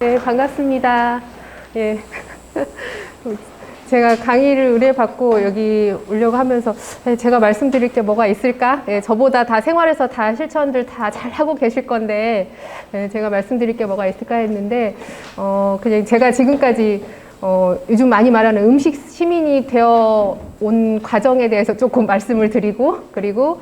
네, 반갑습니다. 예. 제가 강의를 의뢰받고 여기 오려고 하면서 제가 말씀드릴 게 뭐가 있을까? 저보다 다 생활에서 다 실천들 다 잘하고 계실 건데 제가 말씀드릴 게 뭐가 있을까 했는데 그냥 제가 지금까지 요즘 많이 말하는 음식 시민이 되어 온 과정에 대해서 조금 말씀을 드리고 그리고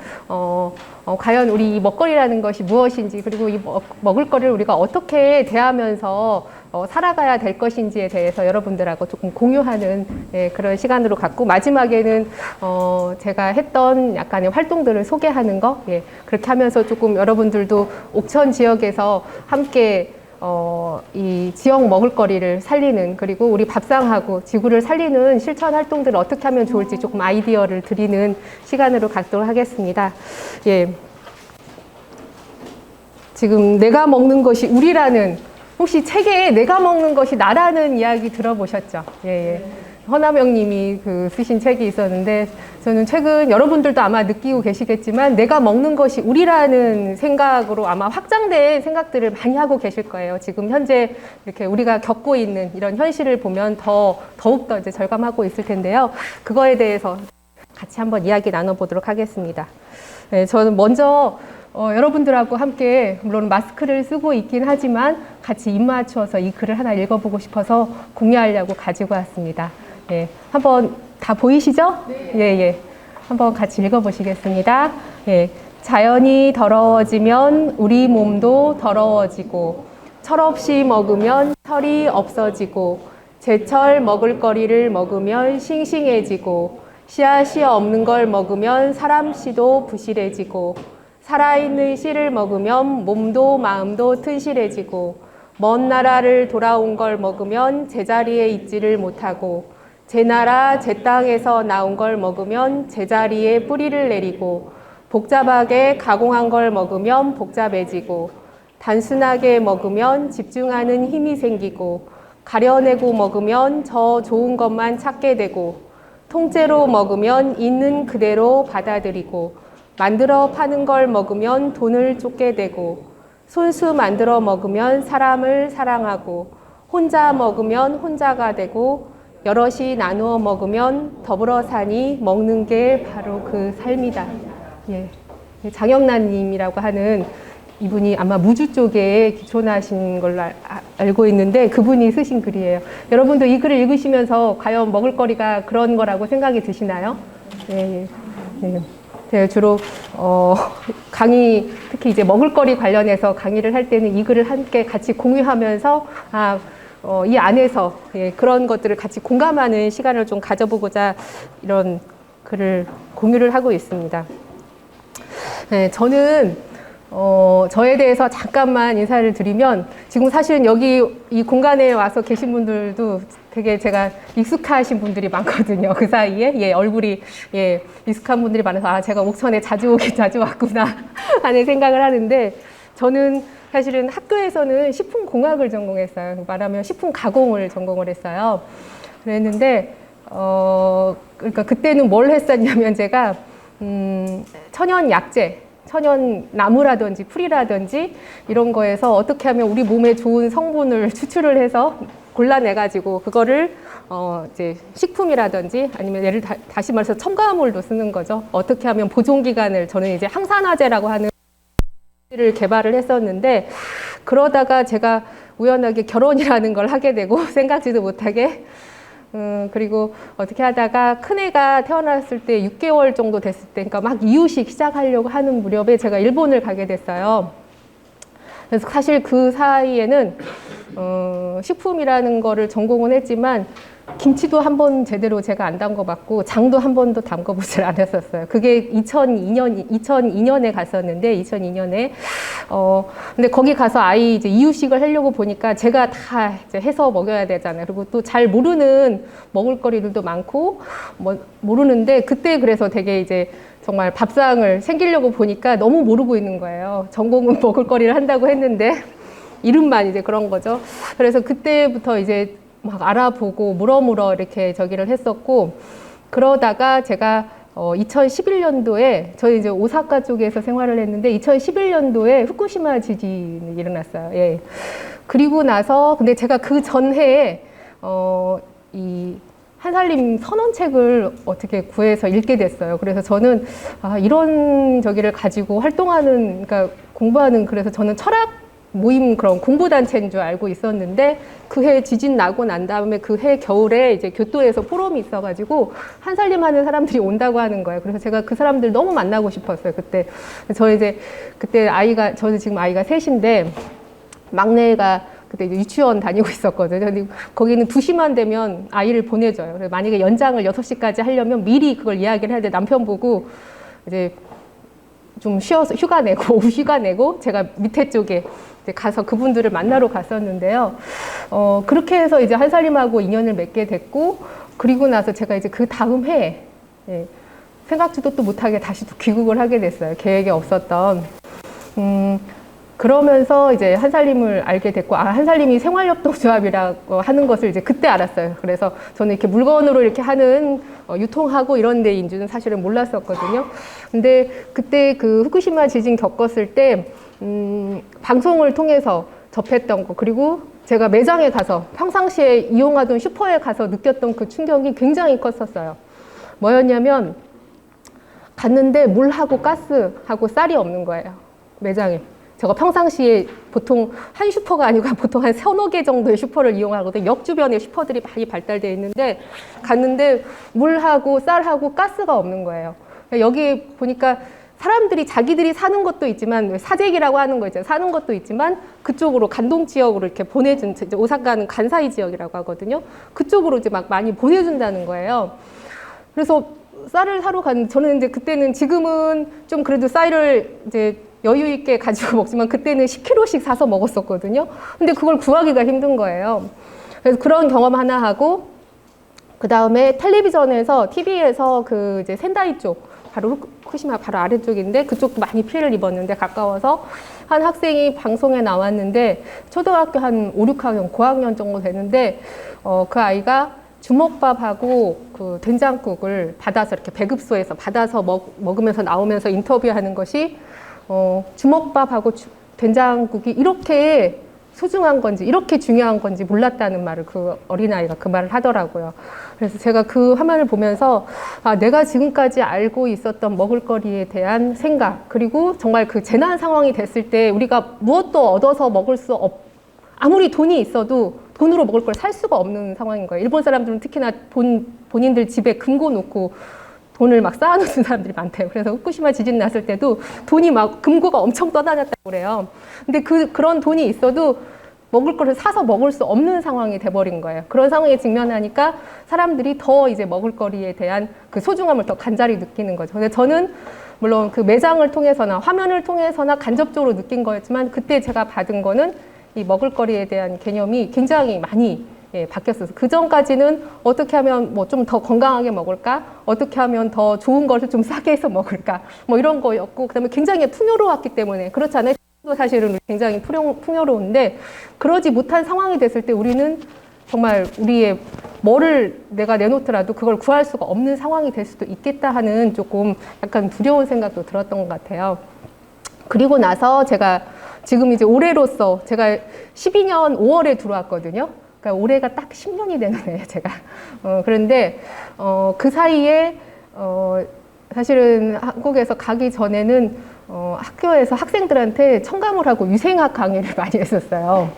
과연 우리 이 먹거리라는 것이 무엇인지 그리고 이 먹을거리를 우리가 어떻게 대하면서 살아가야 될 것인지에 대해서 여러분들하고 조금 공유하는 그런 시간으로 갖고 마지막에는 제가 했던 약간의 활동들을 소개하는 거 그렇게 하면서 조금 여러분들도 옥천 지역에서 함께 이 지역 먹을거리를 살리는 그리고 우리 밥상하고 지구를 살리는 실천 활동들을 어떻게 하면 좋을지 조금 아이디어를 드리는 시간으로 갖도록 하겠습니다. 예. 지금 내가 먹는 것이 우리라는 혹시 책에 내가 먹는 것이 나라는 이야기 들어보셨죠? 예. 허남영 님이 쓰신 책이 있었는데 저는 최근 여러분들도 아마 느끼고 계시겠지만 내가 먹는 것이 우리라는 생각으로 아마 확장된 생각들을 많이 하고 계실 거예요. 지금 현재 이렇게 우리가 겪고 있는 이런 현실을 보면 더욱더 이제 절감하고 있을 텐데요. 그거에 대해서 같이 한번 이야기 나눠보도록 하겠습니다. 네, 저는 먼저 여러분들하고 함께 물론 마스크를 쓰고 있긴 하지만 같이 입 맞춰서 이 글을 하나 읽어보고 싶어서 공유하려고 가지고 왔습니다. 예, 한번 다 보이시죠? 네. 예. 한번 같이 읽어보시겠습니다. 예, 자연이 더러워지면 우리 몸도 더러워지고 철없이 먹으면 철이 없어지고 제철 먹을거리를 먹으면 싱싱해지고 씨앗이 없는 걸 먹으면 사람 씨도 부실해지고 살아있는 씨를 먹으면 몸도 마음도 튼실해지고 먼 나라를 돌아온 걸 먹으면 제자리에 있지를 못하고 제 나라 제 땅에서 나온 걸 먹으면 제자리에 뿌리를 내리고 복잡하게 가공한 걸 먹으면 복잡해지고 단순하게 먹으면 집중하는 힘이 생기고 가려내고 먹으면 저 좋은 것만 찾게 되고 통째로 먹으면 있는 그대로 받아들이고 만들어 파는 걸 먹으면 돈을 쫓게 되고 손수 만들어 먹으면 사람을 사랑하고 혼자 먹으면 혼자가 되고 여럿이 나누어 먹으면 더불어 사니 먹는 게 바로 그 삶이다. 예. 장영란 님이라고 하는 이분이 아마 무주 쪽에 기초하신 걸로 알고 있는데 그분이 쓰신 글이에요. 여러분도 이 글을 읽으시면서 과연 먹을거리가 그런 거라고 생각이 드시나요? 예. 제가 주로 강의 특히 이제 먹을거리 관련해서 강의를 할 때는 이 글을 함께 같이 공유하면서 이 안에서 그런 것들을 같이 공감하는 시간을 좀 가져보고자 이런 글을 공유를 하고 있습니다. 네, 저는 저에 대해서 잠깐만 인사를 드리면 지금 사실은 여기 이 공간에 와서 계신 분들도 되게 제가 익숙하신 분들이 많거든요. 그 사이에 얼굴이 익숙한 분들이 많아서 제가 옥천에 자주 왔구나 하는 생각을 하는데 저는 사실은 학교에서는 식품공학을 전공했어요. 말하면 식품 가공을 전공을 했어요. 그랬는데 그러니까 그때는 뭘 했었냐면 제가 천연 약재 천연 나무라든지 풀이라든지 이런 거에서 어떻게 하면 우리 몸에 좋은 성분을 추출을 해서 골라내가지고 그거를 이제 식품이라든지 아니면 다시 말해서 첨가물도 쓰는 거죠. 어떻게 하면 보존기간을 저는 이제 항산화제라고 하는 를 개발을 했었는데 그러다가 제가 우연하게 결혼이라는 걸 하게 되고 생각지도 못하게 그리고 어떻게 하다가 큰애가 태어났을 때 6개월 정도 됐을 때 그러니까 막 이유식 시작하려고 하는 무렵에 제가 일본을 가게 됐어요. 그래서 사실 그 사이에는 식품이라는 거를 전공은 했지만 김치도 한 번 제대로 제가 안 담궈봤고 장도 한 번도 담궈보질 않았었어요. 그게 2002년에 갔었는데 2002년에 근데 거기 가서 아이 이제 이유식을 하려고 보니까 제가 다 이제 해서 먹여야 되잖아요. 그리고 또 잘 모르는 먹을거리들도 많고 모르는데 그때 그래서 되게 이제 정말 밥상을 챙기려고 보니까 너무 모르고 있는 거예요. 전공은 먹을거리를 한다고 했는데 이름만 이제 그런 거죠. 그래서 그때부터 이제 막 알아보고 물어물어 이렇게 저기를 했었고 그러다가 제가 2011년도에 저희 이제 오사카 쪽에서 생활을 했는데 2011년도에 후쿠시마 지진이 일어났어요. 그리고 나서 근데 제가 그 전해에 이 한살림 선언책을 어떻게 구해서 읽게 됐어요. 그래서 저는 이런 저기를 가지고 활동하는, 그러니까 공부하는, 그래서 저는 철학 모임 그런 공부단체인 줄 알고 있었는데 그 해 지진 나고 난 다음에 그 해 겨울에 이제 교토에서 포럼이 있어가지고 한살림 하는 사람들이 온다고 하는 거예요. 그래서 제가 그 사람들 너무 만나고 싶었어요. 그때 저 이제 그때 저는 지금 아이가 셋인데 막내가 그때 이제 유치원 다니고 있었거든요. 근데 거기는 2시만 되면 아이를 보내줘요. 그래서 만약에 연장을 6시까지 하려면 미리 그걸 이야기를 해야 돼. 남편 보고 이제 좀 쉬어서 휴가 내고, 오후 휴가 내고, 제가 밑에 쪽에 이제 가서 그분들을 만나러 갔었는데요. 그렇게 해서 이제 한살림하고 인연을 맺게 됐고, 그리고 나서 제가 이제 그 다음 해에, 생각지도 또 못하게 다시 또 귀국을 하게 됐어요. 계획이 없었던. 그러면서 이제 한살림을 알게 됐고, 한살림이 생활협동조합이라고 하는 것을 이제 그때 알았어요. 그래서 저는 이렇게 물건으로 이렇게 하는, 유통하고 이런 데인 줄은 사실은 몰랐었거든요. 근데 그때 그 후쿠시마 지진 겪었을 때, 방송을 통해서 접했던 거, 그리고 제가 매장에 가서 평상시에 이용하던 슈퍼에 가서 느꼈던 그 충격이 굉장히 컸었어요. 뭐였냐면, 갔는데 물하고 가스하고 쌀이 없는 거예요. 매장에. 제가 평상시에 보통 한 슈퍼가 아니고 보통 한 3-4개 정도의 슈퍼를 이용하거든요. 역 주변에 슈퍼들이 많이 발달되어 있는데 갔는데 물하고 쌀하고 가스가 없는 거예요. 여기 보니까 사람들이 자기들이 사는 것도 있지만 사재기라고 하는 거 있잖아요. 사는 것도 있지만 그쪽으로 간동 지역으로 이렇게 보내준, 오사카는 간사이 지역이라고 하거든요. 그쪽으로 이제 막 많이 보내준다는 거예요. 그래서 쌀을 사러 저는 이제 그때는, 지금은 좀 그래도 쌀을 이제 여유 있게 가지고 먹지만 그때는 10kg씩 사서 먹었었거든요. 근데 그걸 구하기가 힘든 거예요. 그래서 그런 경험 하나 하고, 그 다음에 텔레비전에서, TV에서 그 이제 센다이 쪽, 바로 후쿠시마 바로 아래쪽인데 그쪽도 많이 피해를 입었는데 가까워서 한 학생이 방송에 나왔는데 초등학교 한 5, 6학년, 고학년 정도 되는데 그 아이가 주먹밥하고 그 된장국을 받아서 이렇게 배급소에서 받아서 먹으면서 나오면서 인터뷰하는 것이 주먹밥하고 된장국이 이렇게 소중한 건지, 이렇게 중요한 건지 몰랐다는 말을 그 어린아이가 그 말을 하더라고요. 그래서 제가 그 화면을 보면서 내가 지금까지 알고 있었던 먹을거리에 대한 생각, 그리고 정말 그 재난 상황이 됐을 때 우리가 무엇도 얻어서 먹을 수 아무리 돈이 있어도 돈으로 먹을 걸 살 수가 없는 상황인 거예요. 일본 사람들은 특히나 본인들 집에 금고 놓고 돈을 막 쌓아놓는 사람들이 많대요. 그래서 후쿠시마 지진 났을 때도 돈이 막 금고가 엄청 떠다녔다고 그래요. 근데 그런 돈이 있어도 먹을 거를 사서 먹을 수 없는 상황이 돼버린 거예요. 그런 상황에 직면하니까 사람들이 더 이제 먹을거리에 대한 그 소중함을 더 간절히 느끼는 거죠. 근데 저는 물론 그 매장을 통해서나 화면을 통해서나 간접적으로 느낀 거였지만 그때 제가 받은 거는 이 먹을거리에 대한 개념이 굉장히 많이 바뀌었어요. 그 전까지는 어떻게 하면 뭐 좀 더 건강하게 먹을까? 어떻게 하면 더 좋은 것을 좀 싸게 해서 먹을까? 뭐 이런 거였고, 그 다음에 굉장히 풍요로웠기 때문에, 그렇지 않아요? 사실은 굉장히 풍요로운데, 그러지 못한 상황이 됐을 때 우리는 정말 우리의 뭐를 내가 내놓더라도 그걸 구할 수가 없는 상황이 될 수도 있겠다 하는 조금 약간 두려운 생각도 들었던 것 같아요. 그리고 나서 제가 지금 이제 올해로서 제가 12년 5월에 들어왔거든요. 그러니까 올해가 딱 10년이 되는 애예요, 제가. 그런데 그 사이에 사실은 한국에서 가기 전에는 학교에서 학생들한테 첨가물하고 유생학 강의를 많이 했었어요.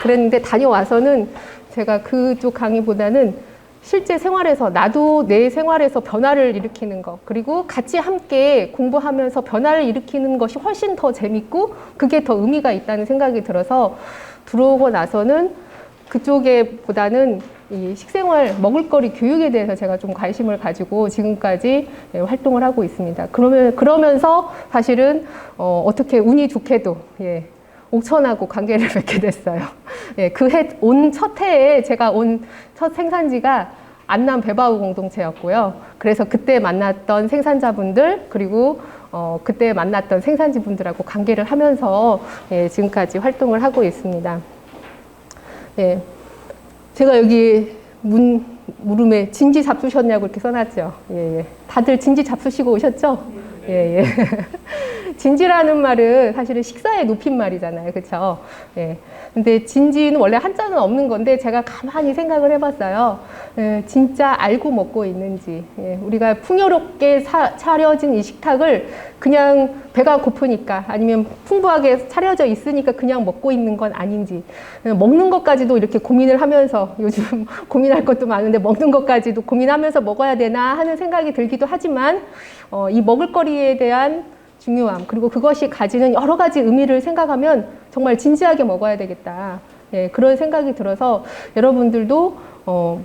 그랬는데 다녀와서는 제가 그쪽 강의보다는 실제 생활에서 나도 내 생활에서 변화를 일으키는 것, 그리고 같이 함께 공부하면서 변화를 일으키는 것이 훨씬 더 재밌고 그게 더 의미가 있다는 생각이 들어서 들어오고 나서는 그쪽에 보다는 이 식생활, 먹을거리 교육에 대해서 제가 좀 관심을 가지고 지금까지 활동을 하고 있습니다. 그러면서 사실은 어떻게 운이 좋게도 옥천하고 관계를 맺게 됐어요. 그 해, 첫 해에 제가 온 첫 생산지가 안남 배바우 공동체였고요. 그래서 그때 만났던 생산자분들, 그리고 그때 만났던 생산지분들하고 관계를 하면서 지금까지 활동을 하고 있습니다. 제가 여기 물음에 진지 잡수셨냐고 이렇게 써놨죠. 다들 진지 잡수시고 오셨죠? 진지라는 말은 사실은 식사의 높임말이잖아요. 그렇죠? 예. 근데 진지는 원래 한자는 없는 건데 제가 가만히 생각을 해봤어요. 예, 진짜 알고 먹고 있는지. 예, 우리가 풍요롭게 차려진 이 식탁을 그냥 배가 고프니까 아니면 풍부하게 차려져 있으니까 그냥 먹고 있는 건 아닌지. 먹는 것까지도 이렇게 고민을 하면서 요즘 고민할 것도 많은데 먹는 것까지도 고민하면서 먹어야 되나 하는 생각이 들기도 하지만 이 먹을거리에 대한 중요함 그리고 그것이 가지는 여러 가지 의미를 생각하면 정말 진지하게 먹어야 되겠다. 예, 그런 생각이 들어서 여러분들도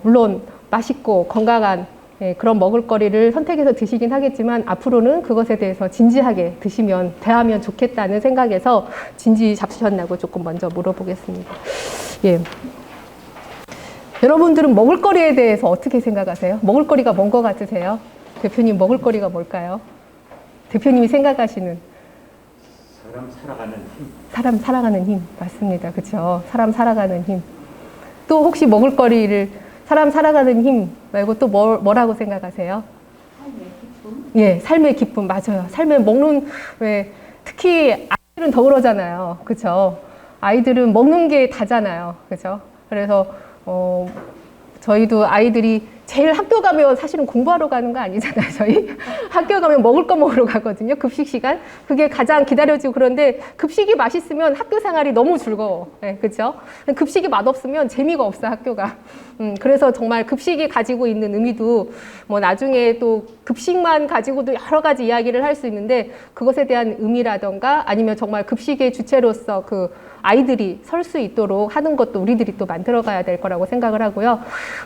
물론 맛있고 건강한 예, 그런 먹을거리를 선택해서 드시긴 하겠지만 앞으로는 그것에 대해서 진지하게 대하면 좋겠다는 생각에서 진지 잡수셨냐고 조금 먼저 물어보겠습니다. 예. 여러분들은 먹을거리에 대해서 어떻게 생각하세요? 먹을거리가 뭔 것 같으세요? 대표님 먹을거리가 뭘까요? 대표님이 생각하시는 사람 살아가는 힘. 사람 살아가는 힘 맞습니다. 그렇죠? 사람 살아가는 힘. 또 혹시 먹을거리를 사람 살아가는 힘 말고 또 뭐라고 생각하세요? 삶의 기쁨. 예, 삶의 기쁨 맞아요. 삶의 먹는 왜 특히 아이들은 더 그러잖아요. 그렇죠? 아이들은 먹는 게 다잖아요. 그렇죠? 그래서 저희도 아이들이 제일 학교 가면 사실은 공부하러 가는 거 아니잖아요. 저희 학교 가면 먹을 거 먹으러 가거든요. 급식 시간. 그게 가장 기다려지고 그런데 급식이 맛있으면 학교 생활이 너무 즐거워. 네, 그렇죠? 급식이 맛없으면 재미가 없어 학교가. 그래서 정말 급식이 가지고 있는 의미도 뭐 나중에 또 급식만 가지고도 여러 가지 이야기를 할 수 있는데 그것에 대한 의미라던가 아니면 정말 급식의 주체로서 그 아이들이 설 수 있도록 하는 것도 우리들이 또 만들어가야 될 거라고 생각을 하고요.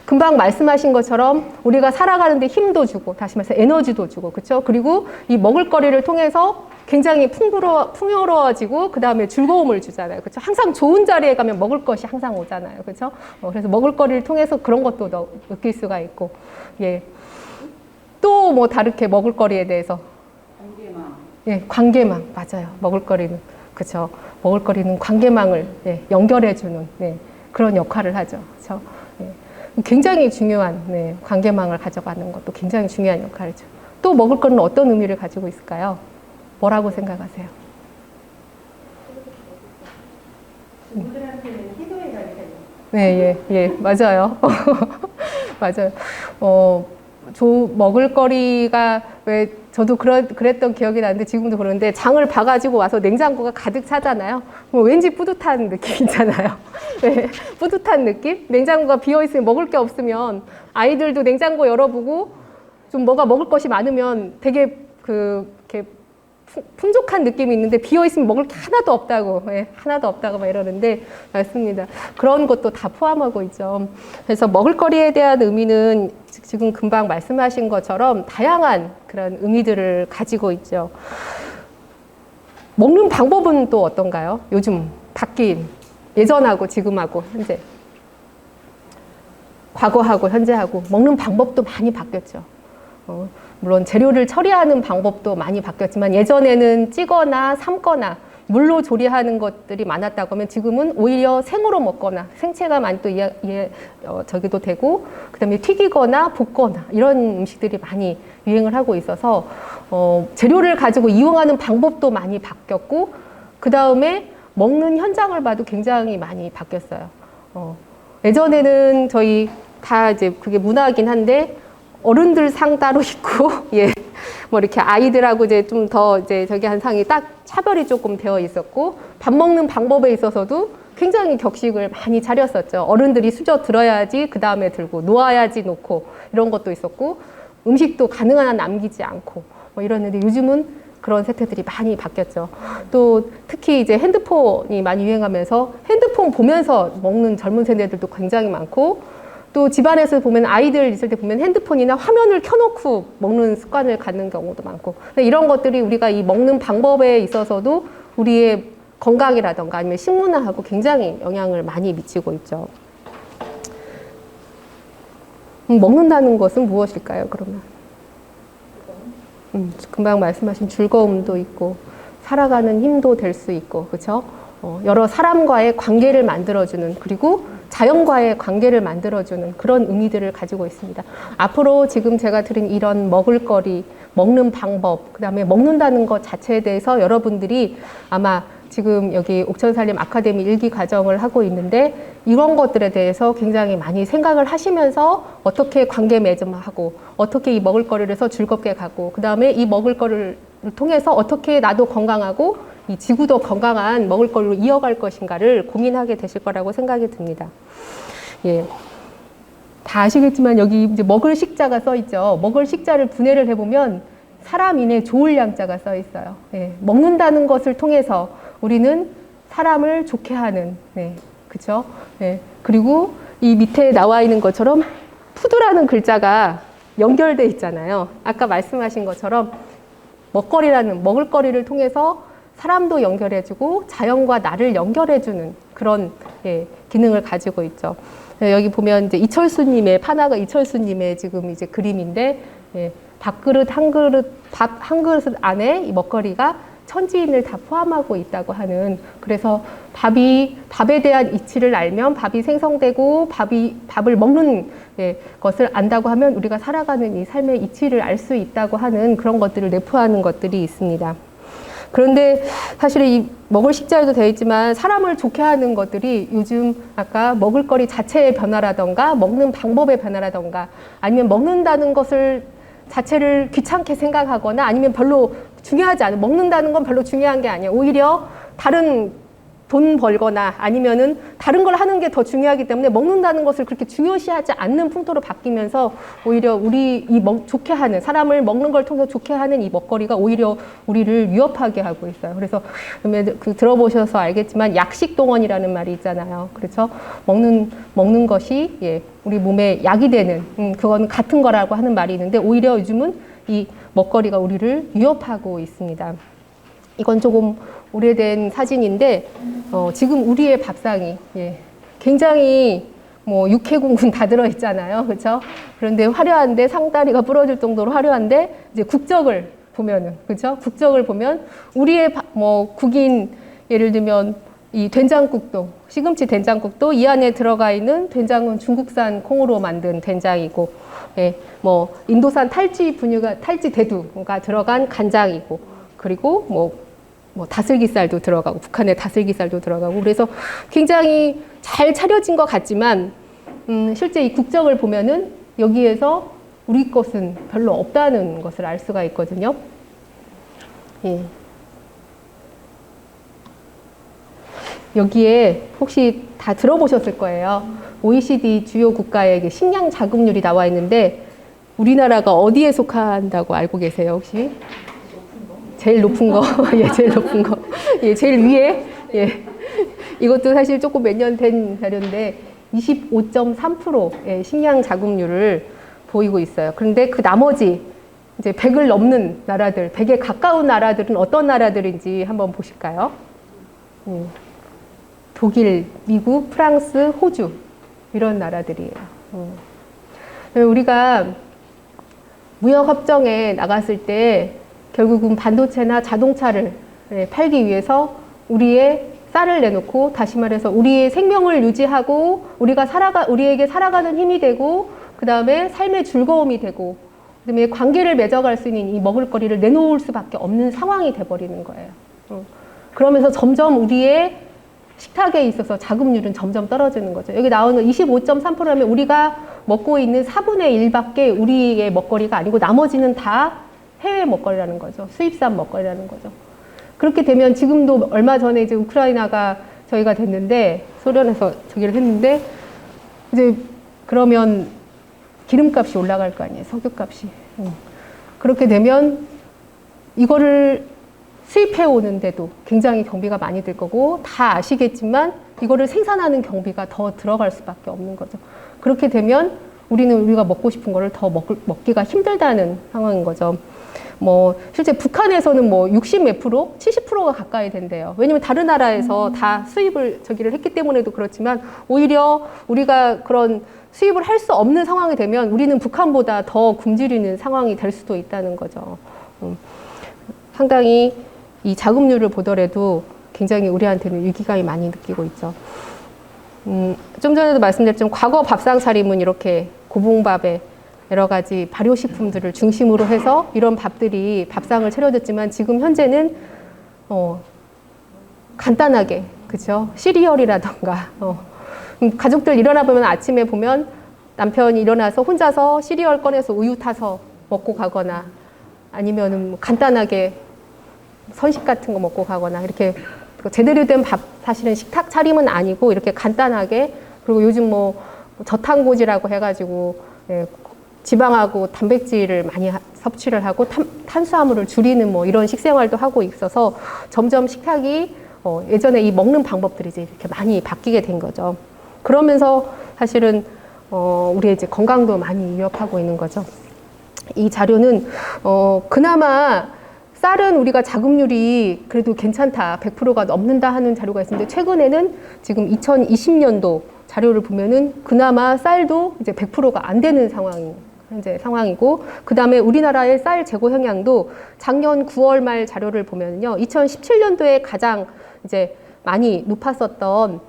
금방 말씀하신 것처럼 우리가 살아가는데 힘도 주고 다시 말해서 에너지도 주고 그렇죠? 그리고 이 먹을거리를 통해서 굉장히 풍요로워지고 그 다음에 즐거움을 주잖아요. 그렇죠? 항상 좋은 자리에 가면 먹을 것이 항상 오잖아요. 그렇죠? 그래서 먹을거리를 통해서 그런 것도 느낄 수가 있고 예. 또 뭐 다르게 먹을거리에 대해서 관계망. 예, 관계망 맞아요. 먹을거리는 그렇죠. 먹을거리는 관계망을 예, 연결해주는 네, 그런 역할을 하죠. 그렇죠? 예, 굉장히 중요한 네, 관계망을 가져가는 것도 굉장히 중요한 역할이죠. 또 먹을거리는 어떤 의미를 가지고 있을까요? 뭐라고 생각하세요? 친구들한테는 희도의 자리가 네, 예, 예, 맞아요. 맞아요. 먹을거리가 왜 저도 그랬던 기억이 나는데 지금도 그러는데 장을 봐가지고 와서 냉장고가 가득 차잖아요. 왠지 뿌듯한 느낌 있잖아요. 네, 뿌듯한 느낌? 냉장고가 비어있으면 먹을 게 없으면 아이들도 냉장고 열어보고 좀 뭐가 먹을 것이 많으면 되게 이렇게 풍족한 느낌이 있는데 비어있으면 먹을 게 하나도 없다고 예, 하나도 없다고 막 이러는데 맞습니다. 그런 것도 다 포함하고 있죠. 그래서 먹을거리에 대한 의미는 지금 금방 말씀하신 것처럼 다양한 그런 의미들을 가지고 있죠. 먹는 방법은 또 어떤가요? 요즘 바뀐 예전하고 지금하고 현재 과거하고 현재하고 먹는 방법도 많이 바뀌었죠. 물론 재료를 처리하는 방법도 많이 바뀌었지만 예전에는 찌거나 삶거나 물로 조리하는 것들이 많았다고 하면 지금은 오히려 생으로 먹거나 생채가 많이 또 저기도 되고 그다음에 튀기거나 볶거나 이런 음식들이 많이 유행을 하고 있어서 재료를 가지고 이용하는 방법도 많이 바뀌었고 그 다음에 먹는 현장을 봐도 굉장히 많이 바뀌었어요. 예전에는 저희 다 이제 그게 문화긴 한데 어른들 상 따로 있고, 예. 뭐 이렇게 아이들하고 이제 좀 더 이제 저기 한 상이 딱 차별이 조금 되어 있었고, 밥 먹는 방법에 있어서도 굉장히 격식을 많이 차렸었죠. 어른들이 수저 들어야지 그 다음에 들고, 놓아야지 놓고, 이런 것도 있었고, 음식도 가능한 한 남기지 않고, 뭐 이러는데 요즘은 그런 세태들이 많이 바뀌었죠. 또 특히 이제 핸드폰이 많이 유행하면서 핸드폰 보면서 먹는 젊은 세대들도 굉장히 많고, 또 집안에서 보면 아이들 있을 때 보면 핸드폰이나 화면을 켜놓고 먹는 습관을 갖는 경우도 많고 이런 것들이 우리가 이 먹는 방법에 있어서도 우리의 건강이라던가 아니면 식문화하고 굉장히 영향을 많이 미치고 있죠. 먹는다는 것은 무엇일까요, 그러면? 금방 말씀하신 즐거움도 있고 살아가는 힘도 될 수 있고 그렇죠? 여러 사람과의 관계를 만들어주는 그리고 자연과의 관계를 만들어주는 그런 의미들을 가지고 있습니다. 앞으로 지금 제가 드린 이런 먹을거리, 먹는 방법, 그다음에 먹는다는 것 자체에 대해서 여러분들이 아마 지금 여기 옥천살림 아카데미 1기 과정을 하고 있는데 이런 것들에 대해서 굉장히 많이 생각을 하시면서 어떻게 관계 맺음하고 어떻게 이 먹을거리에서 즐겁게 가고 그다음에 이 먹을거리를 통해서 어떻게 나도 건강하고 이 지구도 건강한 먹을거리로 이어갈 것인가를 고민하게 되실 거라고 생각이 듭니다. 예. 다 아시겠지만 여기 이제 먹을 식자가 써 있죠. 먹을 식자를 분해를 해보면 사람인의 좋을 양자가 써 있어요. 예. 먹는다는 것을 통해서 우리는 사람을 좋게 하는, 네, 그죠? 예. 그리고 이 밑에 나와 있는 것처럼 푸드라는 글자가 연결돼 있잖아요. 아까 말씀하신 것처럼 먹거리라는 먹을거리를 통해서 사람도 연결해주고 자연과 나를 연결해주는 그런 예, 기능을 가지고 있죠. 예, 여기 보면 이제 이철수님의 파나가 이철수님의 지금 이제 그림인데 예, 밥그릇 한 그릇 밥 한 그릇 안에 이 먹거리가 천지인을 다 포함하고 있다고 하는 그래서 밥에 대한 이치를 알면 밥이 생성되고 밥을 먹는 예, 것을 안다고 하면 우리가 살아가는 이 삶의 이치를 알 수 있다고 하는 그런 것들을 내포하는 것들이 있습니다. 그런데 사실 이 먹을 식자에도 되어 있지만 사람을 좋게 하는 것들이 요즘 아까 먹을거리 자체의 변화라던가 먹는 방법의 변화라던가 아니면 먹는다는 것을 자체를 귀찮게 생각하거나 아니면 별로 중요하지 않은 먹는다는 건 별로 중요한 게 아니에요. 오히려 다른 돈 벌거나 아니면은 다른 걸 하는 게 더 중요하기 때문에 먹는다는 것을 그렇게 중요시하지 않는 풍토로 바뀌면서 오히려 우리 좋게 하는 사람을 먹는 걸 통해서 좋게 하는 이 먹거리가 오히려 우리를 위협하게 하고 있어요. 그래서 들어보셔서 알겠지만 약식동원이라는 말이 있잖아요. 그렇죠? 먹는 것이 예, 우리 몸에 약이 되는 그건 같은 거라고 하는 말이 있는데 오히려 요즘은 이 먹거리가 우리를 위협하고 있습니다. 이건 조금 오래된 사진인데 지금 우리의 밥상이 예, 굉장히 뭐 육해공군 다 들어있잖아요, 그렇죠? 그런데 화려한데 상다리가 부러질 정도로 화려한데 이제 국적을 보면은 그렇죠? 국적을 보면 우리의 뭐 국인 예를 들면 이 된장국도 시금치 된장국도 이 안에 들어가 있는 된장은 중국산 콩으로 만든 된장이고, 예, 뭐 인도산 탈지 대두가 들어간 간장이고, 그리고 뭐 다슬기살도 들어가고 북한의 다슬기살도 들어가고 그래서 굉장히 잘 차려진 것 같지만 실제 이 국적을 보면은 여기에서 우리 것은 별로 없다는 것을 알 수가 있거든요. 예. 여기에 혹시 다 들어보셨을 거예요. OECD 주요 국가의 식량 자급률이 나와 있는데 우리나라가 어디에 속한다고 알고 계세요, 혹시? 제일 높은 거, 예, 제일 높은 거, 예, 제일 위에, 예. 이것도 사실 조금 몇 년 된 자료인데 25.3%의 식량 자급률을 보이고 있어요. 그런데 그 나머지 이제 100을 넘는 나라들, 100에 가까운 나라들은 어떤 나라들인지 한번 보실까요? 독일, 미국, 프랑스, 호주 이런 나라들이에요. 우리가 무역협정에 나갔을 때 결국은 반도체나 자동차를 팔기 위해서 우리의 쌀을 내놓고 다시 말해서 우리의 생명을 유지하고 우리에게 살아가는 힘이 되고 그 다음에 삶의 즐거움이 되고 그 다음에 관계를 맺어갈 수 있는 이 먹을거리를 내놓을 수밖에 없는 상황이 돼버리는 거예요. 그러면서 점점 우리의 식탁에 있어서 자급률은 점점 떨어지는 거죠. 여기 나오는 25.3%라면 우리가 먹고 있는 4분의 1밖에 우리의 먹거리가 아니고 나머지는 다 해외 먹거리라는 거죠. 수입산 먹거리라는 거죠. 그렇게 되면 지금도 얼마 전에 이제 우크라이나가 저희가 됐는데 소련에서 저기를 했는데 이제 그러면 기름값이 올라갈 거 아니에요. 석유값이. 그렇게 되면 이거를 수입해 오는데도 굉장히 경비가 많이 들 거고 다 아시겠지만 이거를 생산하는 경비가 더 들어갈 수밖에 없는 거죠. 그렇게 되면 우리가 먹고 싶은 거를 더 먹기가 힘들다는 상황인 거죠. 뭐 실제 북한에서는 뭐 60몇 프로, 70%가 가까이 된대요. 왜냐면 다른 나라에서 다 수입을 했기 때문에도 그렇지만 오히려 우리가 그런 수입을 할 수 없는 상황이 되면 우리는 북한보다 더 굶주리는 상황이 될 수도 있다는 거죠. 상당히 이 자급률을 보더라도 굉장히 우리한테는 위기감이 많이 느끼고 있죠. 좀 전에도 말씀드렸지만 과거 밥상 차림은 이렇게 고봉밥에 여러 가지 발효식품들을 중심으로 해서 이런 밥들이 밥상을 차려졌지만 지금 현재는 간단하게, 그죠? 시리얼이라던가 가족들 일어나 보면 아침에 보면 남편이 일어나서 혼자서 시리얼 꺼내서 우유 타서 먹고 가거나 아니면은 간단하게 선식 같은 거 먹고 가거나 이렇게 제대로 된 밥, 사실은 식탁 차림은 아니고 이렇게 간단하게, 그리고 요즘 뭐 저탄고지라고 해가지고 지방하고 단백질을 많이 섭취를 하고 탄수화물을 줄이는 뭐 이런 식생활도 하고 있어서 점점 식탁이 예전에 이 먹는 방법들이 이제 이렇게 많이 바뀌게 된 거죠. 그러면서 사실은 우리의 이제 건강도 많이 위협하고 있는 거죠. 이 자료는 그나마 쌀은 우리가 자급률이 그래도 괜찮다, 100%가 넘는다 하는 자료가 있는데 최근에는 지금 2020년도 자료를 보면은 그나마 쌀도 이제 100%가 안 되는 현재 상황이고, 그 다음에 우리나라의 쌀 재고 형량도 작년 9월 말 자료를 보면요, 2017년도에 가장 이제 많이 높았었던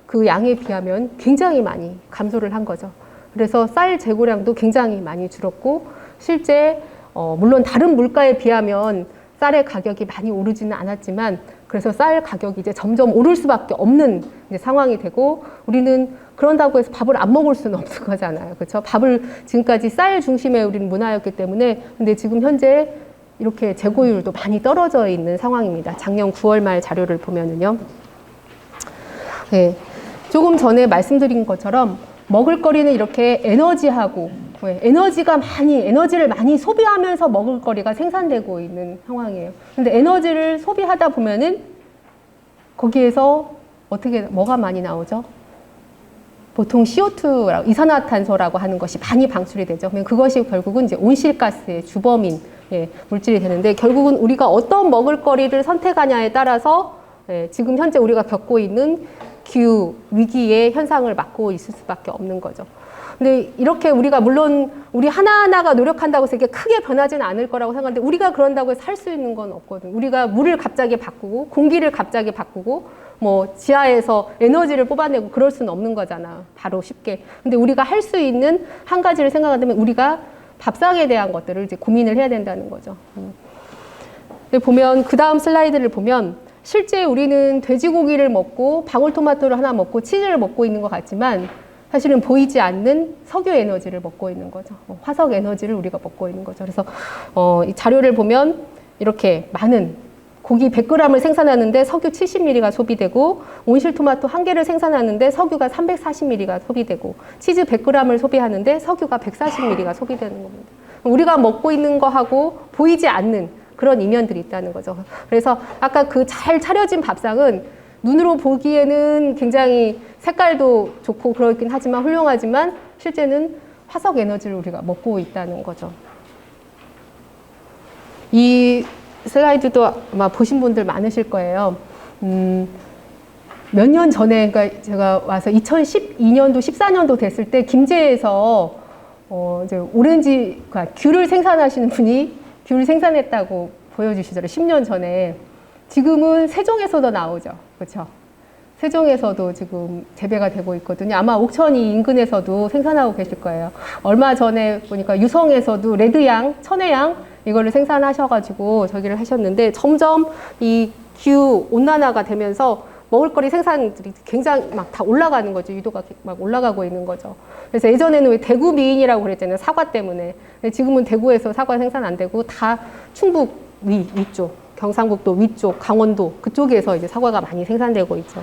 그 양에 비하면 굉장히 많이 감소를 한 거죠. 그래서 쌀 재고량도 굉장히 많이 줄었고, 실제 물론 다른 물가에 비하면 쌀의 가격이 많이 오르지는 않았지만, 그래서 쌀 가격이 이제 점점 오를 수밖에 없는 이제 상황이 되고, 우리는 그런다고 해서 밥을 안 먹을 수는 없는 거잖아요. 그렇죠? 밥을 지금까지 쌀 중심의 우리는 문화였기 때문에, 근데 지금 현재 이렇게 재고율도 많이 떨어져 있는 상황입니다. 작년 9월 말 자료를 보면은요. 네. 조금 전에 말씀드린 것처럼 먹을거리는 이렇게 에너지하고 에너지를 많이 소비하면서 먹을거리가 생산되고 있는 상황이에요. 근데 에너지를 소비하다 보면은 거기에서 뭐가 많이 나오죠? 보통 CO2라고, 이산화탄소라고 하는 것이 많이 방출이 되죠. 그러면 그것이 결국은 이제 온실가스의 주범인 물질이 되는데, 결국은 우리가 어떤 먹을거리를 선택하냐에 따라서 지금 현재 우리가 겪고 있는 기후 위기의 현상을 막고 있을 수밖에 없는 거죠. 근데 이렇게 우리가 물론 우리 하나하나가 노력한다고 해서 이게 크게 변하지는 않을 거라고 생각하는데, 우리가 그런다고 해서 살 수 있는 건 없거든. 우리가 물을 갑자기 바꾸고 공기를 갑자기 바꾸고 뭐 지하에서 에너지를 뽑아내고 그럴 수는 없는 거잖아, 바로 쉽게. 근데 우리가 할 수 있는 한 가지를 생각한다면 우리가 밥상에 대한 것들을 이제 고민을 해야 된다는 거죠. 보면 그 다음 슬라이드를 보면 실제 우리는 돼지고기를 먹고 방울토마토를 하나 먹고 치즈를 먹고 있는 것 같지만 사실은 보이지 않는 석유 에너지를 먹고 있는 거죠. 화석 에너지를 우리가 먹고 있는 거죠. 그래서 이 자료를 보면 이렇게 많은 고기 100g을 생산하는데 석유 70ml가 소비되고, 온실토마토 1개를 생산하는데 석유가 340ml가 소비되고, 치즈 100g을 소비하는데 석유가 140ml가 소비되는 겁니다. 우리가 먹고 있는 거하고 보이지 않는 그런 이면들이 있다는 거죠. 그래서 아까 그 잘 차려진 밥상은 눈으로 보기에는 굉장히 색깔도 좋고 그렇긴 하지만 훌륭하지만 실제는 화석 에너지를 우리가 먹고 있다는 거죠. 이 슬라이드도 아마 보신 분들 많으실 거예요. 몇 년 전에, 그러니까 제가 와서 2012년도, 14년도 됐을 때 김제에서 이제 오렌지, 그러니까 귤을 생산하시는 분이 귤을 생산했다고 보여주시더라고요. 10년 전에. 지금은 세종에서도 나오죠. 그렇죠? 세종에서도 지금 재배가 되고 있거든요. 아마 옥천이 인근에서도 생산하고 계실 거예요. 얼마 전에 보니까 유성에서도 레드양, 천혜양 이거를 생산하셔가지고 저기를 하셨는데, 점점 이 기후 온난화가 되면서 먹을거리 생산들이 굉장히 막 다 올라가는 거죠. 유도가 막 올라가고 있는 거죠. 그래서 예전에는 왜 대구 미인이라고 그랬잖아요. 사과 때문에. 근데 지금은 대구에서 사과 생산 안 되고 다 충북 위쪽, 경상북도 위쪽, 강원도 그쪽에서 이제 사과가 많이 생산되고 있죠.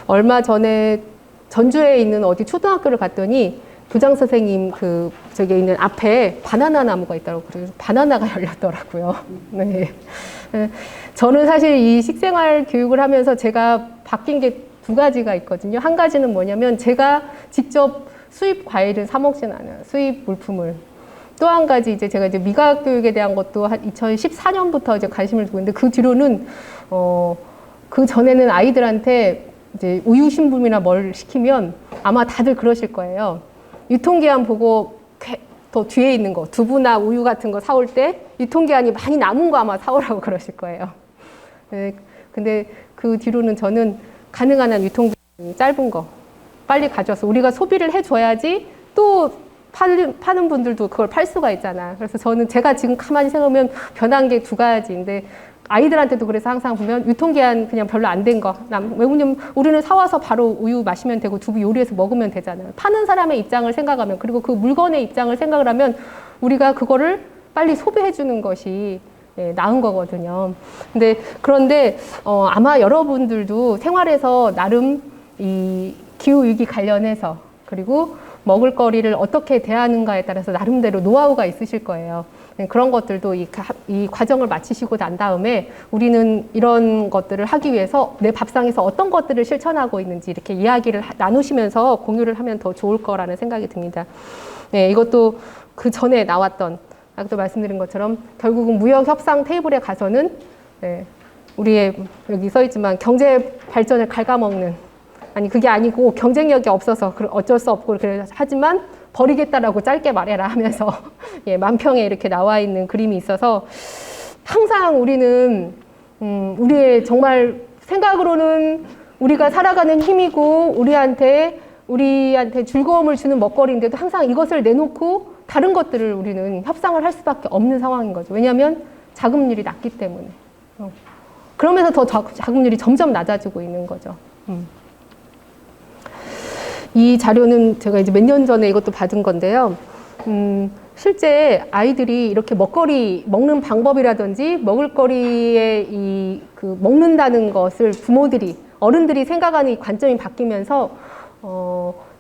얼마 전에 전주에 있는 어디 초등학교를 갔더니 교장 선생님 저기 있는 앞에 바나나 나무가 있다고, 그래서 바나나가 열렸더라고요. 네. 저는 사실 이 식생활 교육을 하면서 제가 바뀐 게 두 가지가 있거든요. 한 가지는 뭐냐면 제가 직접 수입 과일을 사 먹진 않아요. 수입 물품을. 또 한 가지 제가 미각 교육에 대한 것도 한 2014년부터 이제 관심을 두고 있는데, 그 뒤로는 그 전에는 아이들한테 이제 우유 신분이나 뭘 시키면 아마 다들 그러실 거예요. 유통기한 보고 더 뒤에 있는 거, 두부나 우유 같은 거 사올 때 유통기한이 많이 남은 거 아마 사오라고 그러실 거예요. 네, 근데 그 뒤로는 저는 가능한 한 유통기한이 짧은 거 빨리 가져와서 우리가 소비를 해줘야지 또 파는 분들도 그걸 팔 수가 있잖아. 그래서 저는 제가 지금 가만히 생각하면 변한 게 두 가지인데 아이들한테도 그래서 항상 보면 유통기한 그냥 별로 안 된 거. 왜냐면 우리는 사와서 바로 우유 마시면 되고 두부 요리해서 먹으면 되잖아요. 파는 사람의 입장을 생각하면 그리고 그 물건의 입장을 생각을 하면 우리가 그거를 빨리 소비해 주는 것이 나은 거거든요. 그런데 아마 여러분들도 생활에서 나름 이 기후위기 관련해서 그리고 먹을거리를 어떻게 대하는가에 따라서 나름대로 노하우가 있으실 거예요. 그런 것들도 이 과정을 마치시고 난 다음에 우리는 이런 것들을 하기 위해서 내 밥상에서 어떤 것들을 실천하고 있는지 이렇게 이야기를 나누시면서 공유를 하면 더 좋을 거라는 생각이 듭니다. 네, 이것도 그 전에 나왔던 아까도 말씀드린 것처럼 결국은 무역 협상 테이블에 가서는 우리의 여기 써 있지만 경제 발전을 갉아먹는 아니 그게 아니고 경쟁력이 없어서 어쩔 수 없고 그래 하지만 버리겠다라고 짧게 말해라 하면서 만평에 이렇게 나와 있는 그림이 있어서 항상 우리는 우리의 정말 생각으로는 우리가 살아가는 힘이고 우리한테 즐거움을 주는 먹거리인데도 항상 이것을 내놓고 다른 것들을 우리는 협상을 할 수밖에 없는 상황인 거죠. 왜냐하면 자금률이 낮기 때문에. 그러면서 더 자금률이 점점 낮아지고 있는 거죠. 이 자료는 제가 이제 몇 년 전에 이것도 받은 건데요. 실제 아이들이 이렇게 먹는 방법이라든지 먹을거리에 먹는다는 것을 어른들이 생각하는 관점이 바뀌면서,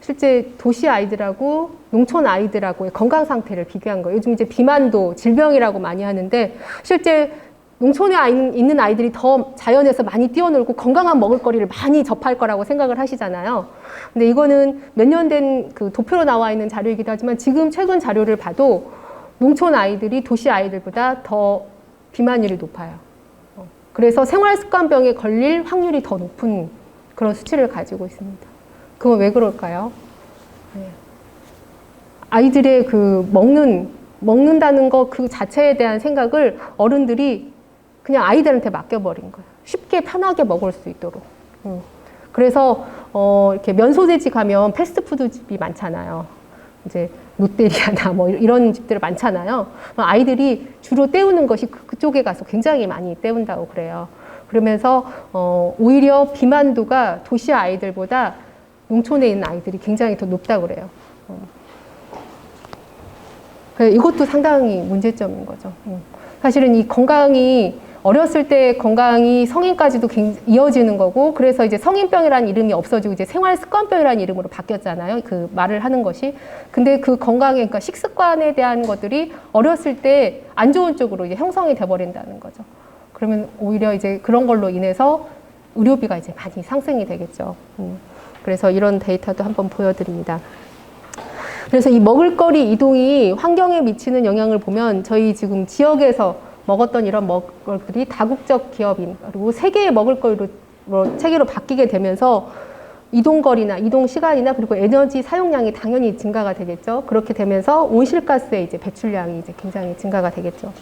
실제 도시 아이들하고 농촌 아이들하고의 건강 상태를 비교한 거예요. 요즘 이제 비만도 질병이라고 많이 하는데, 실제 농촌에 있는 아이들이 더 자연에서 많이 뛰어놀고 건강한 먹을거리를 많이 접할 거라고 생각을 하시잖아요. 근데 이거는 몇 년 된 그 도표로 나와 있는 자료이기도 하지만 지금 최근 자료를 봐도 농촌 아이들이 도시 아이들보다 더 비만율이 높아요. 그래서 생활습관병에 걸릴 확률이 더 높은 그런 수치를 가지고 있습니다. 그건 왜 그럴까요? 아이들의 그 먹는다는 거 그 자체에 대한 생각을 어른들이 그냥 아이들한테 맡겨버린 거예요. 쉽게 편하게 먹을 수 있도록. 그래서 이렇게 면소재지 가면 패스트푸드 집이 많잖아요. 이제 롯데리아나 뭐 이런 집들 많잖아요. 아이들이 주로 때우는 것이 그쪽에 가서 굉장히 많이 때운다고 그래요. 그러면서 오히려 비만도가 도시 아이들보다 농촌에 있는 아이들이 굉장히 더 높다고 그래요. 이것도 상당히 문제점인 거죠. 사실은 이 건강이 어렸을 때 건강이 성인까지도 이어지는 거고, 그래서 이제 성인병이라는 이름이 없어지고 이제 생활습관병이라는 이름으로 바뀌었잖아요. 그 말을 하는 것이. 근데 그 건강에, 그러니까 식습관에 대한 것들이 어렸을 때 안 좋은 쪽으로 이제 형성이 돼버린다는 거죠. 그러면 오히려 이제 그런 걸로 인해서 의료비가 이제 많이 상승이 되겠죠. 그래서 이런 데이터도 한번 보여드립니다. 그래서 이 먹을거리 이동이 환경에 미치는 영향을 보면 저희 지금 지역에서 먹었던 이런 먹을거리들이 다국적 기업인 그리고 세계의 먹을거리로 체계로 바뀌게 되면서 이동거리나 이동 시간이나 그리고 에너지 사용량이 당연히 증가가 되겠죠. 그렇게 되면서 온실가스의 이제 배출량이 이제 굉장히 증가가 되겠죠.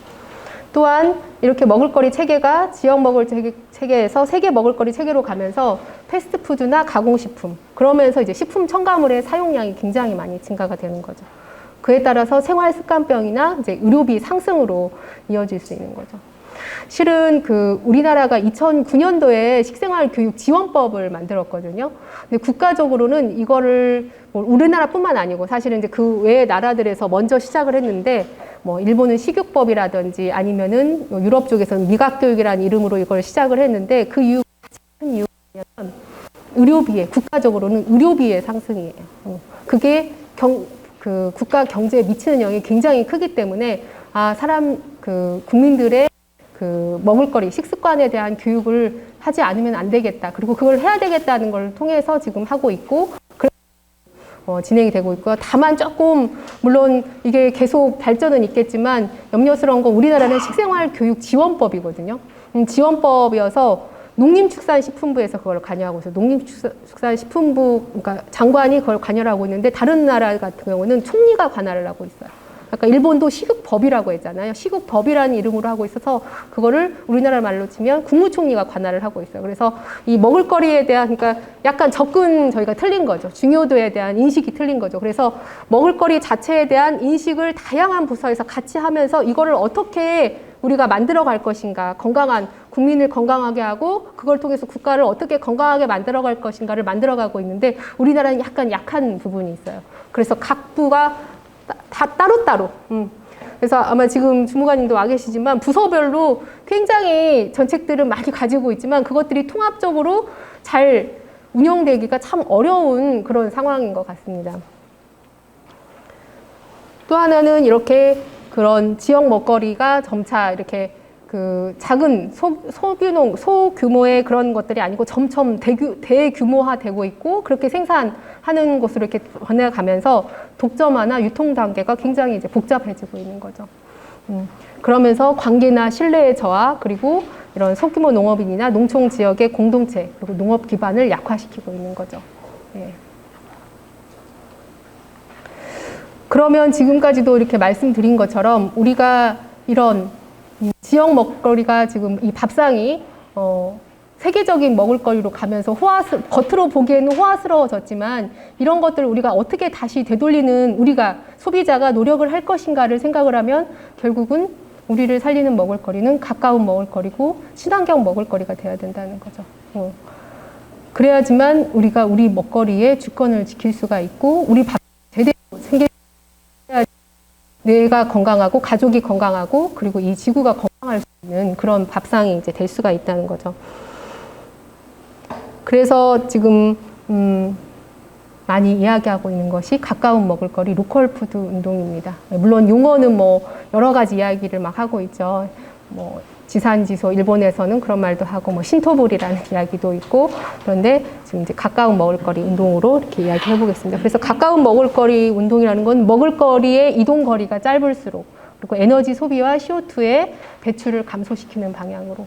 또한 이렇게 먹을거리 체계가 지역 먹을 체계에서 세계 먹을거리 체계로 가면서 패스트푸드나 가공식품 그러면서 이제 식품 첨가물의 사용량이 굉장히 많이 증가가 되는 거죠. 그에 따라서 생활습관병이나 이제 의료비 상승으로 이어질 수 있는 거죠. 실은 우리나라가 2009년도에 식생활교육 지원법을 만들었거든요. 근데 국가적으로는 이거를 우리나라뿐만 아니고 사실은 이제 그 외의 나라들에서 먼저 시작을 했는데 일본은 식육법이라든지 아니면은 유럽 쪽에서는 미각교육이라는 이름으로 이걸 시작을 했는데 그 이유가 큰 이유가 뭐냐면 의료비에 국가적으로는 의료비의 상승이에요. 그게 국가 경제에 미치는 영향이 굉장히 크기 때문에 국민들의 먹을거리, 식습관에 대한 교육을 하지 않으면 안 되겠다. 그리고 그걸 해야 되겠다는 걸 통해서 지금 하고 있고 진행이 되고 있고요. 다만 조금 물론 이게 계속 발전은 있겠지만 염려스러운 건 우리나라는 식생활교육 지원법이거든요. 지원법이어서 농림축산식품부에서 그걸 관여하고 있어요. 농림축산식품부, 그러니까 장관이 그걸 관여를 하고 있는데 다른 나라 같은 경우는 총리가 관할을 하고 있어요. 아까 일본도 시국법이라고 했잖아요. 시국법이라는 이름으로 하고 있어서 그거를 우리나라 말로 치면 국무총리가 관할을 하고 있어요. 그래서 이 먹을거리에 대한, 그러니까 약간 접근 저희가 틀린 거죠. 중요도에 대한 인식이 틀린 거죠. 그래서 먹을거리 자체에 대한 인식을 다양한 부서에서 같이 하면서 이거를 어떻게 우리가 만들어 갈 것인가, 건강한 국민을 건강하게 하고 그걸 통해서 국가를 어떻게 건강하게 만들어 갈 것인가를 만들어 가고 있는데 우리나라는 약간 약한 부분이 있어요. 그래서 각 부가 다 따로따로. 그래서 아마 지금 주무관님도 와 계시지만 부서별로 굉장히 정책들은 많이 가지고 있지만 그것들이 통합적으로 잘 운영되기가 참 어려운 그런 상황인 것 같습니다. 또 하나는 이렇게 그런 지역 먹거리가 점차 이렇게 그 작은 소규모의 그런 것들이 아니고 점점 대규모화되고 있고 그렇게 생산하는 곳으로 이렇게 변해가면서 독점화나 유통 단계가 굉장히 이제 복잡해지고 있는 거죠. 그러면서 관계나 신뢰의 저하 그리고 이런 소규모 농업인이나 농촌 지역의 공동체 그리고 농업 기반을 약화시키고 있는 거죠. 예. 그러면 지금까지도 이렇게 말씀드린 것처럼 우리가 이런 지역 먹거리가 지금 이 밥상이 세계적인 먹을거리로 가면서 겉으로 보기에는 호화스러워졌지만 이런 것들을 우리가 어떻게 다시 되돌리는 우리가 소비자가 노력을 할 것인가를 생각을 하면 결국은 우리를 살리는 먹을거리는 가까운 먹을거리고 친환경 먹을거리가 돼야 된다는 거죠. 그래야지만 우리가 우리 먹거리의 주권을 지킬 수가 있고 우리 밥 제대로 생겨 뇌가 건강하고 가족이 건강하고 그리고 이 지구가 건강할 수 있는 그런 밥상이 이제 될 수가 있다는 거죠. 그래서 지금 많이 이야기하고 있는 것이 가까운 먹을거리 로컬 푸드 운동입니다. 물론 용어는 뭐 여러 가지 이야기를 막 하고 있죠. 뭐 지산지소 일본에서는 그런 말도 하고 뭐 신토불이라는 이야기도 있고 그런데 지금 이제 가까운 먹을거리 운동으로 이렇게 이야기해 보겠습니다. 그래서 가까운 먹을거리 운동이라는 건 먹을거리의 이동 거리가 짧을수록 그리고 에너지 소비와 CO2의 배출을 감소시키는 방향으로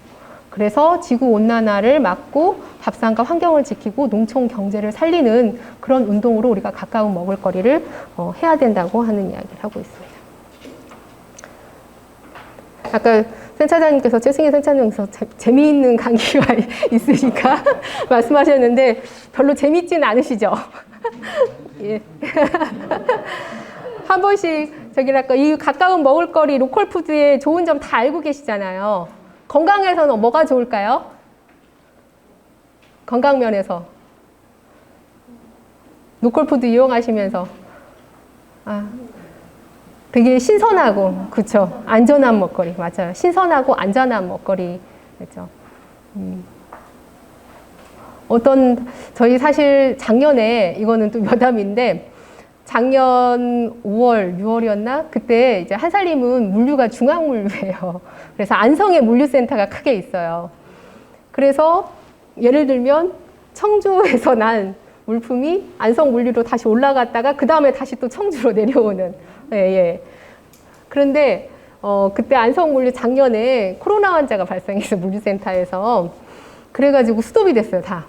그래서 지구 온난화를 막고 밥상과 환경을 지키고 농촌 경제를 살리는 그런 운동으로 우리가 가까운 먹을거리를 해야 된다고 하는 이야기를 하고 있습니다. 아까 센차장님께서 최승희 센차장님께서 재미있는 강의가 있으니까 말씀하셨는데 별로 재밌진 않으시죠? 예. 한 번씩 저기랄까 이 가까운 먹을거리 로컬 푸드의 좋은 점 다 알고 계시잖아요. 건강에서는 뭐가 좋을까요? 건강 면에서 로컬 푸드 이용하시면서 되게 신선하고 그렇죠. 안전한 먹거리 맞아요. 신선하고 안전한 먹거리 그렇죠. 저희 사실 작년에 이거는 또 여담인데 작년 5월, 6월이었나? 그때 이제 한살림은 물류가 중앙물류예요. 그래서 안성에 물류센터가 크게 있어요. 그래서 예를 들면 청주에서 난 물품이 안성 물류로 다시 올라갔다가 그 다음에 다시 또 청주로 내려오는. 예, 예. 그런데 그때 안성 물류 작년에 코로나 환자가 발생해서 물류센터에서 그래가지고 스톱이 됐어요, 다.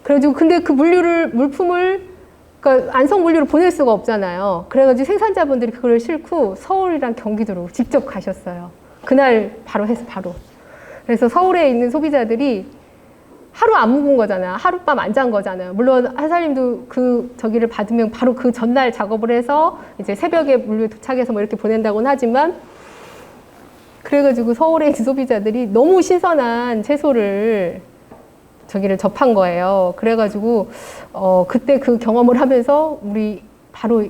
그래가지고 근데 그 물품을 그러니까 안성 물류로 보낼 수가 없잖아요. 그래가지고 생산자분들이 그걸 싣고 서울이랑 경기도로 직접 가셨어요. 그날 바로 해서 바로. 그래서 서울에 있는 소비자들이 하루 안 묵은 거잖아요. 하룻밤 안 잔 거잖아요. 물론 한살림도 저기를 받으면 바로 그 전날 작업을 해서 이제 새벽에 물류 도착해서 뭐 이렇게 보낸다고는 하지만 그래가지고 서울에 있는 소비자들이 너무 신선한 채소를 저기를 접한 거예요. 그래가지고 그때 그 경험을 하면서 우리 바로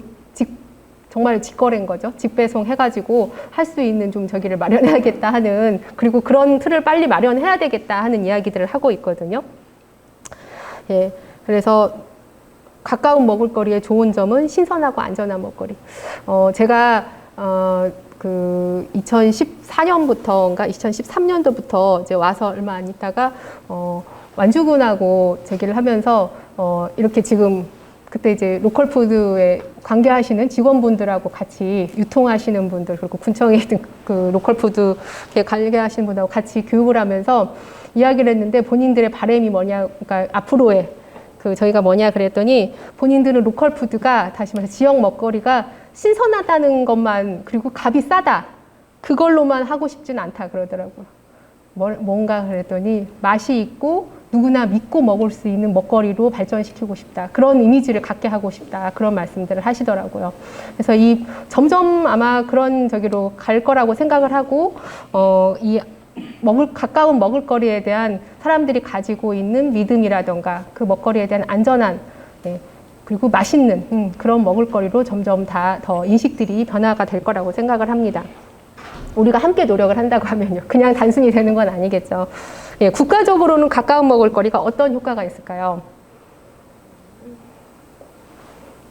정말 직거래인 거죠. 직배송 해가지고 할 수 있는 좀 저기를 마련해야겠다 하는 그리고 그런 틀을 빨리 마련해야 되겠다 하는 이야기들을 하고 있거든요. 예, 그래서 가까운 먹을거리의 좋은 점은 신선하고 안전한 먹거리. 제가 그 2014년부터인가 2013년도부터 이제 와서 얼마 안 있다가 완주군하고 저기를 하면서 이렇게 지금 그때 이제 로컬 푸드에 관계하시는 직원분들하고 같이 유통하시는 분들 그리고 군청에 있는 그 로컬 푸드에 관계하시는 분하고 같이 교육을 하면서 이야기를 했는데 본인들의 바람이 뭐냐, 그러니까 앞으로의 저희가 뭐냐 그랬더니 본인들은 로컬 푸드가 다시 말해서 지역 먹거리가 신선하다는 것만, 그리고 값이 싸다, 그걸로만 하고 싶진 않다 그러더라고요. 뭔가 그랬더니 맛이 있고 누구나 믿고 먹을 수 있는 먹거리로 발전시키고 싶다, 그런 이미지를 갖게 하고 싶다, 그런 말씀들을 하시더라고요. 그래서 이 점점 아마 그런 저기로 갈 거라고 생각을 하고, 이 가까운 먹을거리에 대한 사람들이 가지고 있는 믿음이라던가 그 먹거리에 대한 안전한, 네, 그리고 맛있는 그런 먹을거리로 점점 다 더 인식들이 변화가 될 거라고 생각을 합니다. 우리가 함께 노력을 한다고 하면요, 그냥 단순히 되는 건 아니겠죠. 예, 국가적으로는 가까운 먹을거리가 어떤 효과가 있을까요?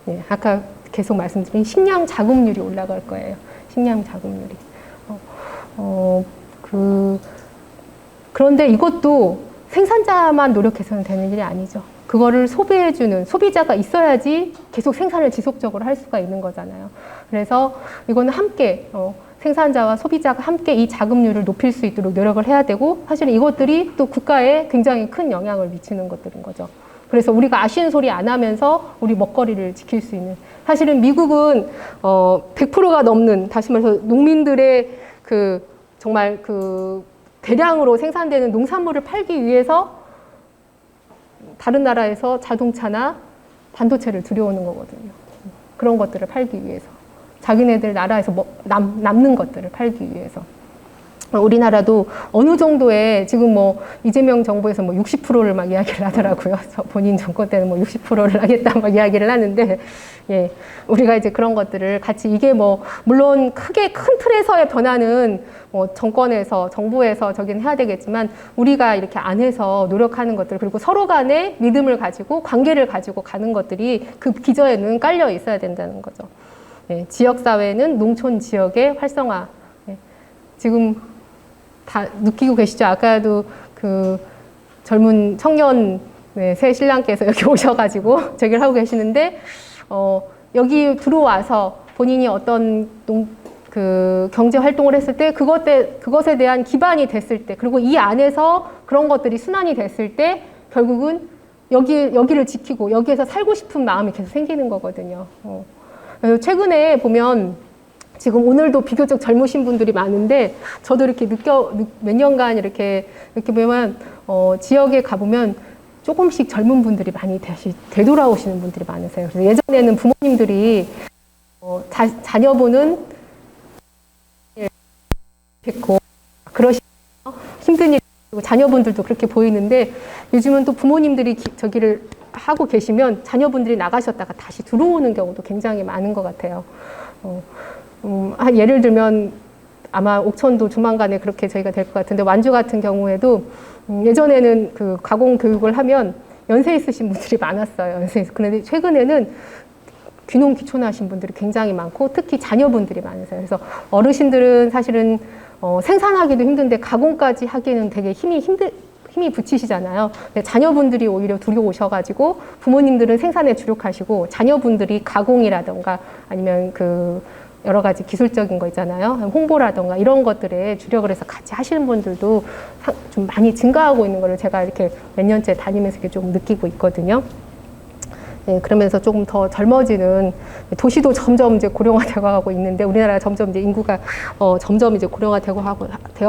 예, 아까 계속 말씀드린 식량 자급률이 올라갈 거예요. 식량 자급률이. 그런데 이것도 생산자만 노력해서는 되는 일이 아니죠. 그거를 소비해주는 소비자가 있어야지 계속 생산을 지속적으로 할 수가 있는 거잖아요. 그래서 이거는 함께, 생산자와 소비자가 함께 이 자급률을 높일 수 있도록 노력을 해야 되고, 사실 이것들이 또 국가에 굉장히 큰 영향을 미치는 것들인 거죠. 그래서 우리가 아쉬운 소리 안 하면서 우리 먹거리를 지킬 수 있는, 사실은 미국은 100%가 넘는, 다시 말해서 농민들의 정말 대량으로 생산되는 농산물을 팔기 위해서 다른 나라에서 자동차나 반도체를 들여오는 거거든요. 그런 것들을 팔기 위해서. 자기네들 나라에서 남는 것들을 팔기 위해서. 우리나라도 어느 정도의, 지금 이재명 정부에서 60%를 막 이야기를 하더라고요. 본인 정권 때는 60%를 하겠다 막 이야기를 하는데, 예, 우리가 이제 그런 것들을 같이, 이게 물론 크게 큰 틀에서의 변화는 정권에서, 정부에서 저기는 해야 되겠지만, 우리가 이렇게 안에서 노력하는 것들, 그리고 서로 간에 믿음을 가지고 관계를 가지고 가는 것들이 그 기저에는 깔려 있어야 된다는 거죠. 예, 지역사회는 농촌 지역의 활성화. 예, 지금 다 느끼고 계시죠? 아까도 젊은 청년, 네, 새 신랑께서 여기 오셔가지고 저기를 하고 계시는데, 여기 들어와서 본인이 어떤 경제 활동을 했을 때, 그것에 대한 기반이 됐을 때, 그리고 이 안에서 그런 것들이 순환이 됐을 때, 결국은 여기를 지키고 여기에서 살고 싶은 마음이 계속 생기는 거거든요. 그래서 최근에 보면, 지금 오늘도 비교적 젊으신 분들이 많은데, 저도 이렇게 몇 년간 이렇게 보면, 지역에 가보면 조금씩 젊은 분들이 많이 다시 되돌아오시는 분들이 많으세요. 그래서 예전에는 부모님들이, 자녀분은 됐고, 그러시고, 힘든 일, 그리고 자녀분들도 그렇게 보이는데, 요즘은 또 부모님들이 저기를 하고 계시면 자녀분들이 나가셨다가 다시 들어오는 경우도 굉장히 많은 것 같아요. 예를 들면 아마 옥천도 조만간에 그렇게 저희가 될 것 같은데, 완주 같은 경우에도 예전에는 가공 교육을 하면 연세 있으신 분들이 많았어요. 그런데 최근에는 귀농 귀촌하신 분들이 굉장히 많고, 특히 자녀분들이 많으세요. 그래서 어르신들은 사실은 생산하기도 힘든데 가공까지 하기에는 되게 힘이 붙이시잖아요. 근데 자녀분들이 오히려 들여오셔가지고 부모님들은 생산에 주력하시고, 자녀분들이 가공이라던가 아니면 여러 가지 기술적인 거 있잖아요. 홍보라던가 이런 것들에 주력을 해서 같이 하시는 분들도 좀 많이 증가하고 있는 거를 제가 이렇게 몇 년째 다니면서 이렇게 좀 느끼고 있거든요. 네, 그러면서 조금 더 젊어지는, 도시도 점점 이제 고령화되어 가고 있는데, 우리나라가 점점 이제 인구가 점점 이제 고령화되어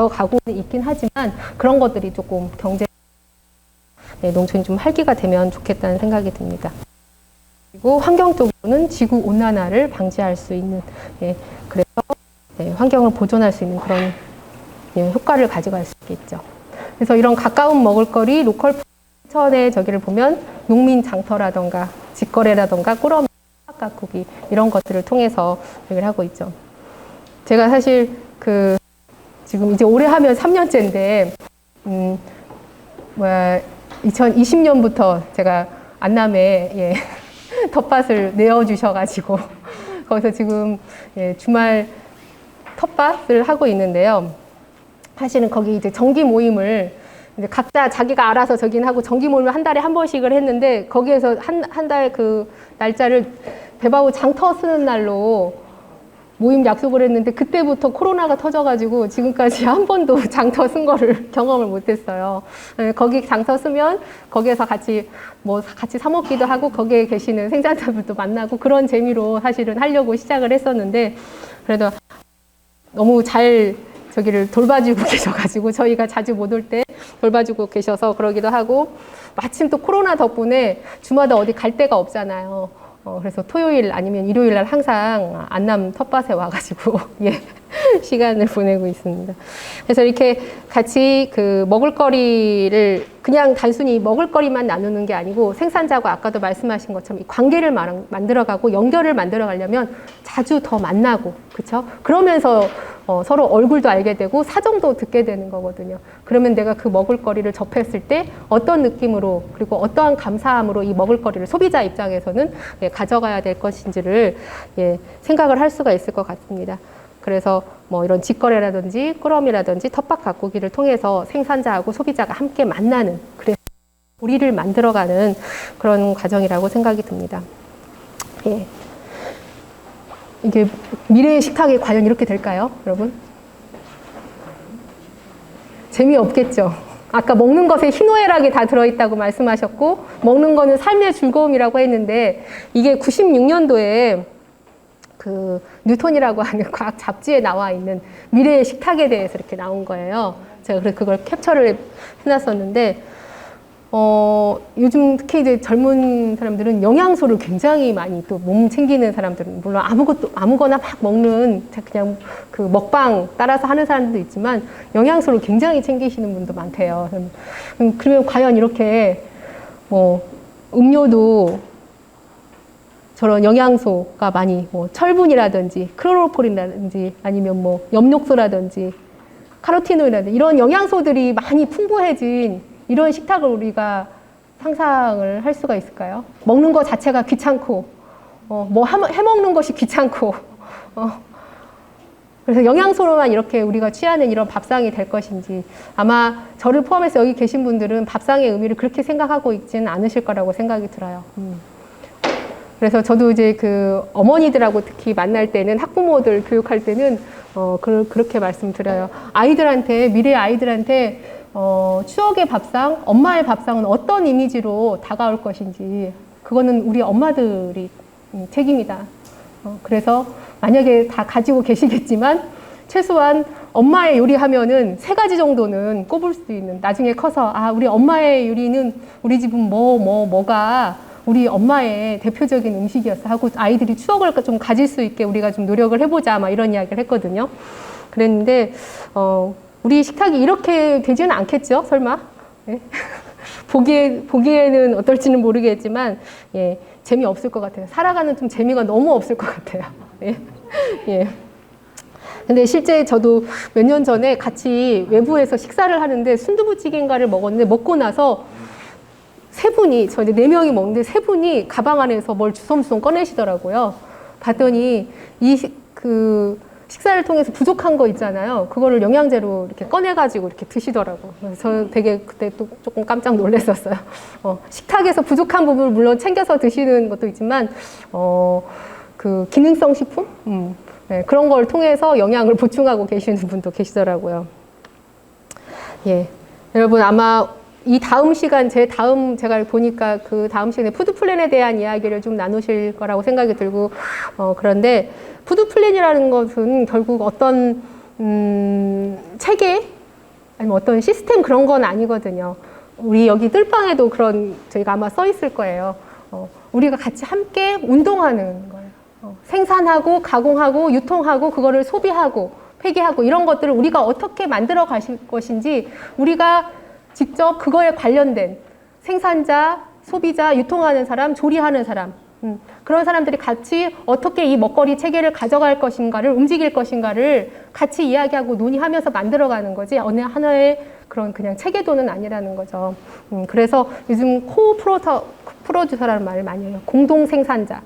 가고 있긴 하지만, 그런 것들이 조금 농촌이 좀 활기가 되면 좋겠다는 생각이 듭니다. 그리고 환경 쪽으로는 지구 온난화를 방지할 수 있는, 그래서 환경을 보존할 수 있는 그런 효과를 가져갈 수 있겠죠. 그래서 이런 가까운 먹을거리, 로컬 푸드의 저기를 보면 농민 장터라던가 직거래라던가 꾸러미, 가꾸기 이런 것들을 통해서 얘기를 하고 있죠. 제가 사실 지금 이제 올해 하면 3년째인데 2020년부터 제가 안남에 텃밭을 내어주셔가지고 거기서 지금 주말 텃밭을 하고 있는데요. 사실은 거기 이제 정기 모임을 이제 각자 자기가 알아서 저긴 하고 정기 모임을 한 달에 한 번씩을 했는데, 거기에서 한 달 날짜를 배바우 장터 쓰는 날로 모임 약속을 했는데 그때부터 코로나가 터져가지고 지금까지 한 번도 장터 쓴 거를 경험을 못했어요. 거기 장터 쓰면 거기에서 같이 같이 사 먹기도 하고 거기에 계시는 생산자분들도 만나고 그런 재미로 사실은 하려고 시작을 했었는데 그래도 너무 잘 저기를 돌봐주고 계셔가지고 저희가 자주 못 올 때 돌봐주고 계셔서 그러기도 하고 마침 또 코로나 덕분에 주마다 어디 갈 데가 없잖아요. 그래서 토요일 아니면 일요일 날 항상 안남 텃밭에 와가지고 예, 시간을 보내고 있습니다. 그래서 이렇게 같이 그 먹을거리를 그냥 단순히 먹을거리만 나누는 게 아니고 생산자가 아까도 말씀하신 것처럼 이 관계를 만들어가고 연결을 만들어가려면 자주 더 만나고 그렇죠? 그러면서 서로 얼굴도 알게 되고 사정도 듣게 되는 거거든요. 그러면 내가 그 먹을거리를 접했을 때 어떤 느낌으로 그리고 어떠한 감사함으로 이 먹을거리를 소비자 입장에서는 예, 가져가야 될 것인지를 예, 생각을 할 수가 있을 것 같습니다. 그래서 뭐 이런 직거래라든지 꾸러미라든지 텃밭 가꾸기를 통해서 생산자하고 소비자가 함께 만나는 그래서 우리를 만들어가는 그런 과정이라고 생각이 듭니다. 예. 이게 미래의 식탁이 과연 이렇게 될까요, 여러분? 재미없겠죠. 아까 먹는 것에 희노애락이 다 들어있다고 말씀하셨고 먹는 거는 삶의 즐거움이라고 했는데 이게 96년도에 그 뉴턴이라고 하는 과학 잡지에 나와 있는 미래의 식탁에 대해서 이렇게 나온 거예요. 제가 그래서 그걸 캡처를 해놨었는데 요즘 특히 이제 젊은 사람들은 영양소를 굉장히 많이 또 몸 챙기는 사람들은 물론 아무거나 막 먹는 그냥 그 먹방 따라서 하는 사람들도 있지만 영양소를 굉장히 챙기시는 분도 많대요. 그러면 과연 이렇게 뭐 음료도 저런 영양소가 많이 뭐 철분이라든지 클로로폴이라든지 아니면 뭐 엽록소라든지 카로티노이라든지 이런 영양소들이 많이 풍부해진 이런 식탁을 우리가 상상을 할 수가 있을까요? 먹는 것 자체가 귀찮고, 뭐 해먹는 것이 귀찮고, 그래서 영양소로만 이렇게 우리가 취하는 이런 밥상이 될 것인지 아마 저를 포함해서 여기 계신 분들은 밥상의 의미를 그렇게 생각하고 있지는 않으실 거라고 생각이 들어요. 그래서 저도 이제 그 어머니들하고 특히 만날 때는 학부모들 교육할 때는 그렇게 말씀드려요. 아이들한테 미래 아이들한테 추억의 밥상, 엄마의 밥상은 어떤 이미지로 다가올 것인지 그거는 우리 엄마들이 책임이다. 그래서 만약에 다 가지고 계시겠지만 최소한 엄마의 요리하면은 3가지 정도는 꼽을 수 있는 나중에 커서 우리 엄마의 요리는 우리 집은 뭐가 우리 엄마의 대표적인 음식이었어 하고 아이들이 추억을 좀 가질 수 있게 우리가 좀 노력을 해보자 막 이런 이야기를 했거든요. 그랬는데 우리 식탁이 이렇게 되지는 않겠죠, 설마? 예? 보기에는 어떨지는 모르겠지만 예, 재미없을 것 같아요. 살아가는 좀 재미가 너무 없을 것 같아요. 예. 예. 근데 실제 저도 몇 년 전에 같이 외부에서 식사를 하는데 순두부찌개인가를 먹었는데 먹고 나서 저 이제 4명이 먹는데 3분이 가방 안에서 뭘 주섬주섬 꺼내시더라고요. 봤더니 식사를 통해서 부족한 거 있잖아요. 그거를 영양제로 이렇게 꺼내가지고 이렇게 드시더라고요. 그래서 저는 되게 그때 또 조금 깜짝 놀랐었어요. 식탁에서 부족한 부분을 물론 챙겨서 드시는 것도 있지만, 그 기능성 식품? 네, 그런 걸 통해서 영양을 보충하고 계시는 분도 계시더라고요. 예. 여러분 아마 이 다음 시간, 제가 보니까 그 다음 시간에 푸드 플랜에 대한 이야기를 좀 나누실 거라고 생각이 들고, 그런데 푸드 플랜이라는 것은 결국 어떤, 체계? 아니면 어떤 시스템 그런 건 아니거든요. 우리 여기 뜰방에도 저희가 아마 써 있을 거예요. 우리가 같이 함께 운동하는 거예요. 생산하고, 가공하고, 유통하고, 그거를 소비하고, 폐기하고, 이런 것들을 우리가 어떻게 만들어 가실 것인지, 우리가 직접 그거에 관련된 생산자, 소비자, 유통하는 사람, 조리하는 사람 그런 사람들이 같이 어떻게 이 먹거리 체계를 가져갈 것인가를 움직일 것인가를 같이 이야기하고 논의하면서 만들어가는 거지 어느 하나의 그런 그냥 체계도는 아니라는 거죠. 그래서 요즘 프로듀서라는 말을 많이 해요. 공동 생산자.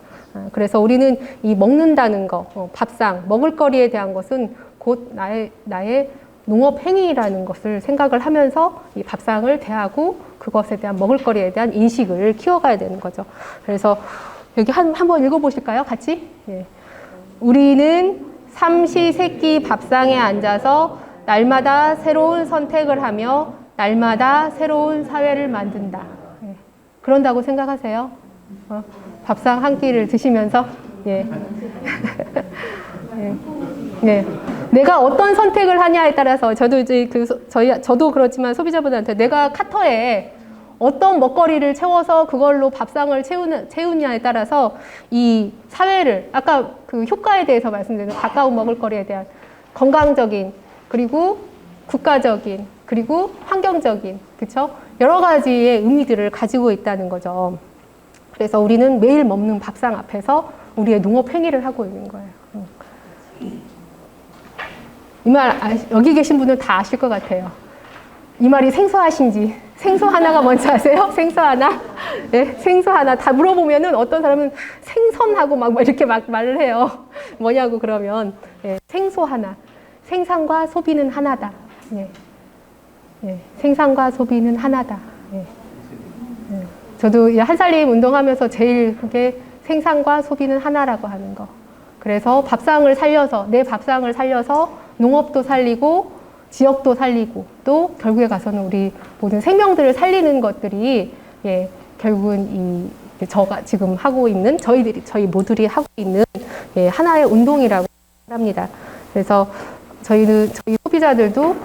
그래서 우리는 이 먹는다는 거, 밥상, 먹을거리에 대한 것은 곧 나의 농업 행위라는 것을 생각을 하면서 이 밥상을 대하고 그것에 대한 먹을거리에 대한 인식을 키워가야 되는 거죠. 그래서 여기 한번 읽어보실까요? 같이? 예. 우리는 삼시세끼 밥상에 앉아서 날마다 새로운 선택을 하며 날마다 새로운 사회를 만든다. 예. 그런다고 생각하세요? 밥상 한 끼를 드시면서? 예. 예. 네. 내가 어떤 선택을 하냐에 따라서 저도 이제 저도 그렇지만 소비자분들한테 내가 카터에 어떤 먹거리를 채워서 그걸로 밥상을 채우냐에 따라서 이 사회를 아까 그 효과에 대해서 말씀드린 가까운 먹을거리에 대한 건강적인 그리고 국가적인 그리고 환경적인 그쵸? 여러 가지의 의미들을 가지고 있다는 거죠. 그래서 우리는 매일 먹는 밥상 앞에서 우리의 농업 행위를 하고 있는 거예요. 이 말 여기 계신 분은 다 아실 것 같아요. 이 말이 생소하신지. 생소 하나가 뭔지 아세요? 생소 하나? 네, 생소 하나. 다 물어보면은 어떤 사람은 생선하고 막 이렇게 막 말을 해요. 뭐냐고 그러면. 네, 생소 하나. 생산과 소비는 하나다. 네. 네, 생산과 소비는 하나다. 네. 네. 저도 한살림 운동하면서 제일 그게 생산과 소비는 하나라고 하는 거. 그래서 밥상을 살려서, 내 밥상을 살려서 농업도 살리고 지역도 살리고 또 결국에 가서는 우리 모든 생명들을 살리는 것들이 예, 결국은 저가 지금 하고 있는 저희 모두들이 하고 있는 예, 하나의 운동이라고 합니다. 그래서 저희 소비자들도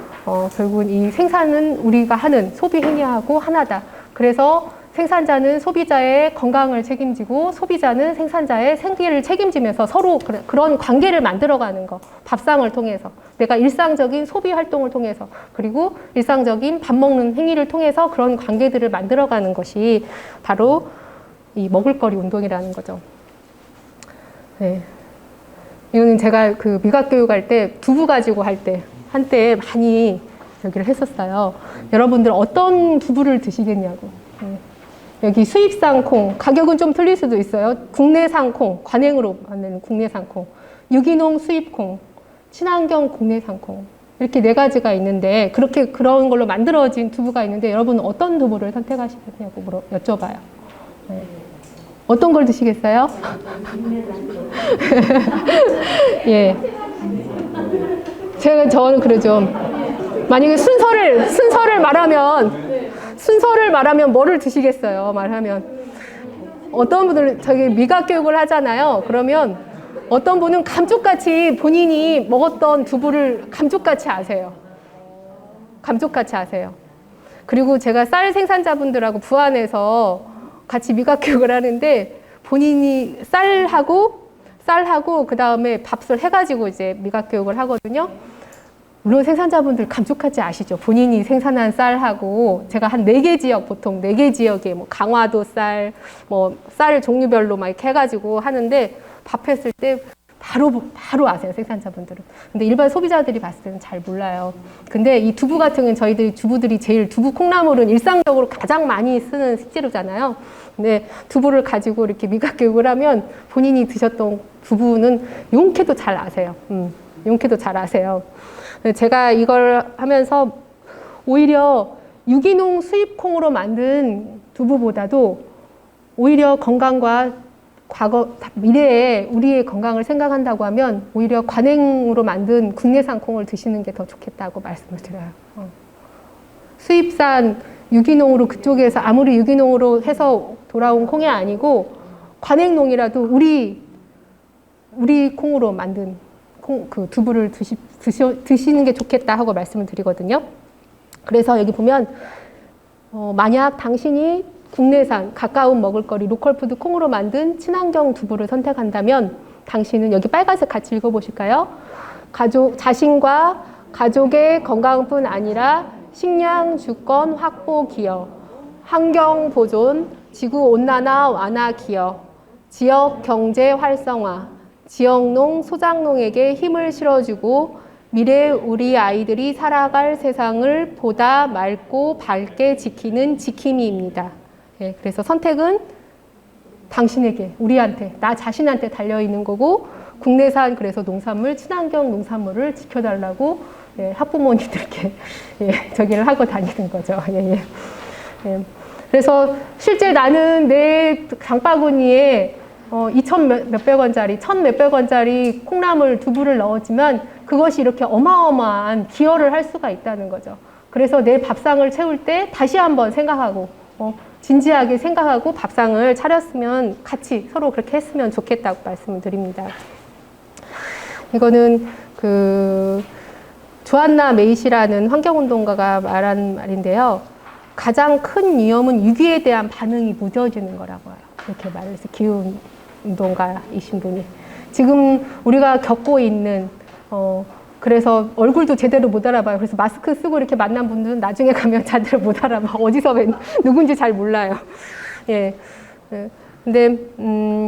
결국은 이 생산은 우리가 하는 소비 행위하고 하나다. 그래서 생산자는 소비자의 건강을 책임지고 소비자는 생산자의 생계를 책임지면서 서로 그런 관계를 만들어가는 거. 밥상을 통해서. 내가 일상적인 소비 활동을 통해서 그리고 일상적인 밥 먹는 행위를 통해서 그런 관계들을 만들어가는 것이 바로 이 먹을거리 운동이라는 거죠. 네. 이거는 제가 그 미각 교육할 때 두부 가지고 할 때 한때 많이 여기를 했었어요. 여러분들 어떤 두부를 드시겠냐고. 네. 여기 수입산 콩, 가격은 좀 틀릴 수도 있어요. 국내산 콩, 관행으로 만드는 국내산 콩, 유기농 수입 콩, 친환경 국내산 콩. 이렇게 네 가지가 있는데 그런 걸로 만들어진 두부가 있는데 여러분은 어떤 두부를 선택하시겠냐고 여쭤봐요. 네. 어떤 걸 드시겠어요? 예. 저는 그러죠. 만약에 순서를 말하면 뭐를 드시겠어요? 말하면. 어떤 분들, 저기 미각 교육을 하잖아요. 그러면 어떤 분은 감쪽같이 본인이 먹었던 두부를 감쪽같이 아세요. 감쪽같이 아세요. 그리고 제가 쌀 생산자분들하고 부안에서 같이 미각 교육을 하는데 본인이 쌀하고 그 다음에 밥을 해가지고 이제 미각 교육을 하거든요. 물론 생산자분들 감쪽같이 아시죠? 본인이 생산한 쌀하고 제가 한 4개 지역, 보통 4개 지역에 뭐 강화도 쌀, 뭐 쌀 종류별로 막 이렇게 해가지고 하는데 밥 했을 때 바로 아세요, 생산자분들은. 근데 일반 소비자들이 봤을 때는 잘 몰라요. 근데 이 두부 같은 경우는 저희들이 주부들이 제일 두부 콩나물은 일상적으로 가장 많이 쓰는 식재료잖아요. 근데 두부를 가지고 이렇게 미각 교육을 하면 본인이 드셨던 두부는 용케도 잘 아세요. 용케도 잘 아세요. 제가 이걸 하면서 오히려 유기농 수입 콩으로 만든 두부보다도 오히려 건강과 미래에 우리의 건강을 생각한다고 하면 오히려 관행으로 만든 국내산 콩을 드시는 게 더 좋겠다고 말씀을 드려요. 수입산 유기농으로 그쪽에서 아무리 유기농으로 해서 돌아온 콩이 아니고 관행농이라도 우리 콩으로 만든 그 두부를 드시는 게 좋겠다 하고 말씀을 드리거든요. 그래서 여기 보면 만약 당신이 국내산 가까운 먹을거리 로컬푸드 콩으로 만든 친환경 두부를 선택한다면 당신은 여기 빨간색 같이 읽어보실까요? 자신과 가족의 건강뿐 아니라 식량 주권 확보 기여, 환경 보존, 지구 온난화 완화 기여, 지역 경제 활성화, 지역농, 소작농에게 힘을 실어주고 미래 우리 아이들이 살아갈 세상을 보다 맑고 밝게 지키는 지킴이입니다. 예, 그래서 선택은 당신에게, 우리한테, 나 자신한테 달려있는 거고 국내산 그래서 농산물, 친환경 농산물을 지켜달라고 예, 학부모님들께 예, 저기를 하고 다니는 거죠. 예, 예. 예. 그래서 실제 나는 내 장바구니에 2천 몇백 원짜리, 1,000 몇백 원짜리 콩나물 두부를 넣었지만 그것이 이렇게 어마어마한 기여를 할 수가 있다는 거죠. 그래서 내 밥상을 채울 때 다시 한번 생각하고, 진지하게 생각하고 밥상을 차렸으면 같이 서로 그렇게 했으면 좋겠다고 말씀을 드립니다. 이거는 조안나 메이시라는 환경운동가가 말한 말인데요. 가장 큰 위험은 위기에 대한 반응이 무뎌지는 거라고 해요. 이렇게 말을 해서 기후운동가이신 분이. 지금 우리가 겪고 있는, 그래서 얼굴도 제대로 못 알아봐요. 그래서 마스크 쓰고 이렇게 만난 분들은 나중에 가면 제대로 못 알아봐. 어디서 누군지 잘 몰라요. 예. 근데,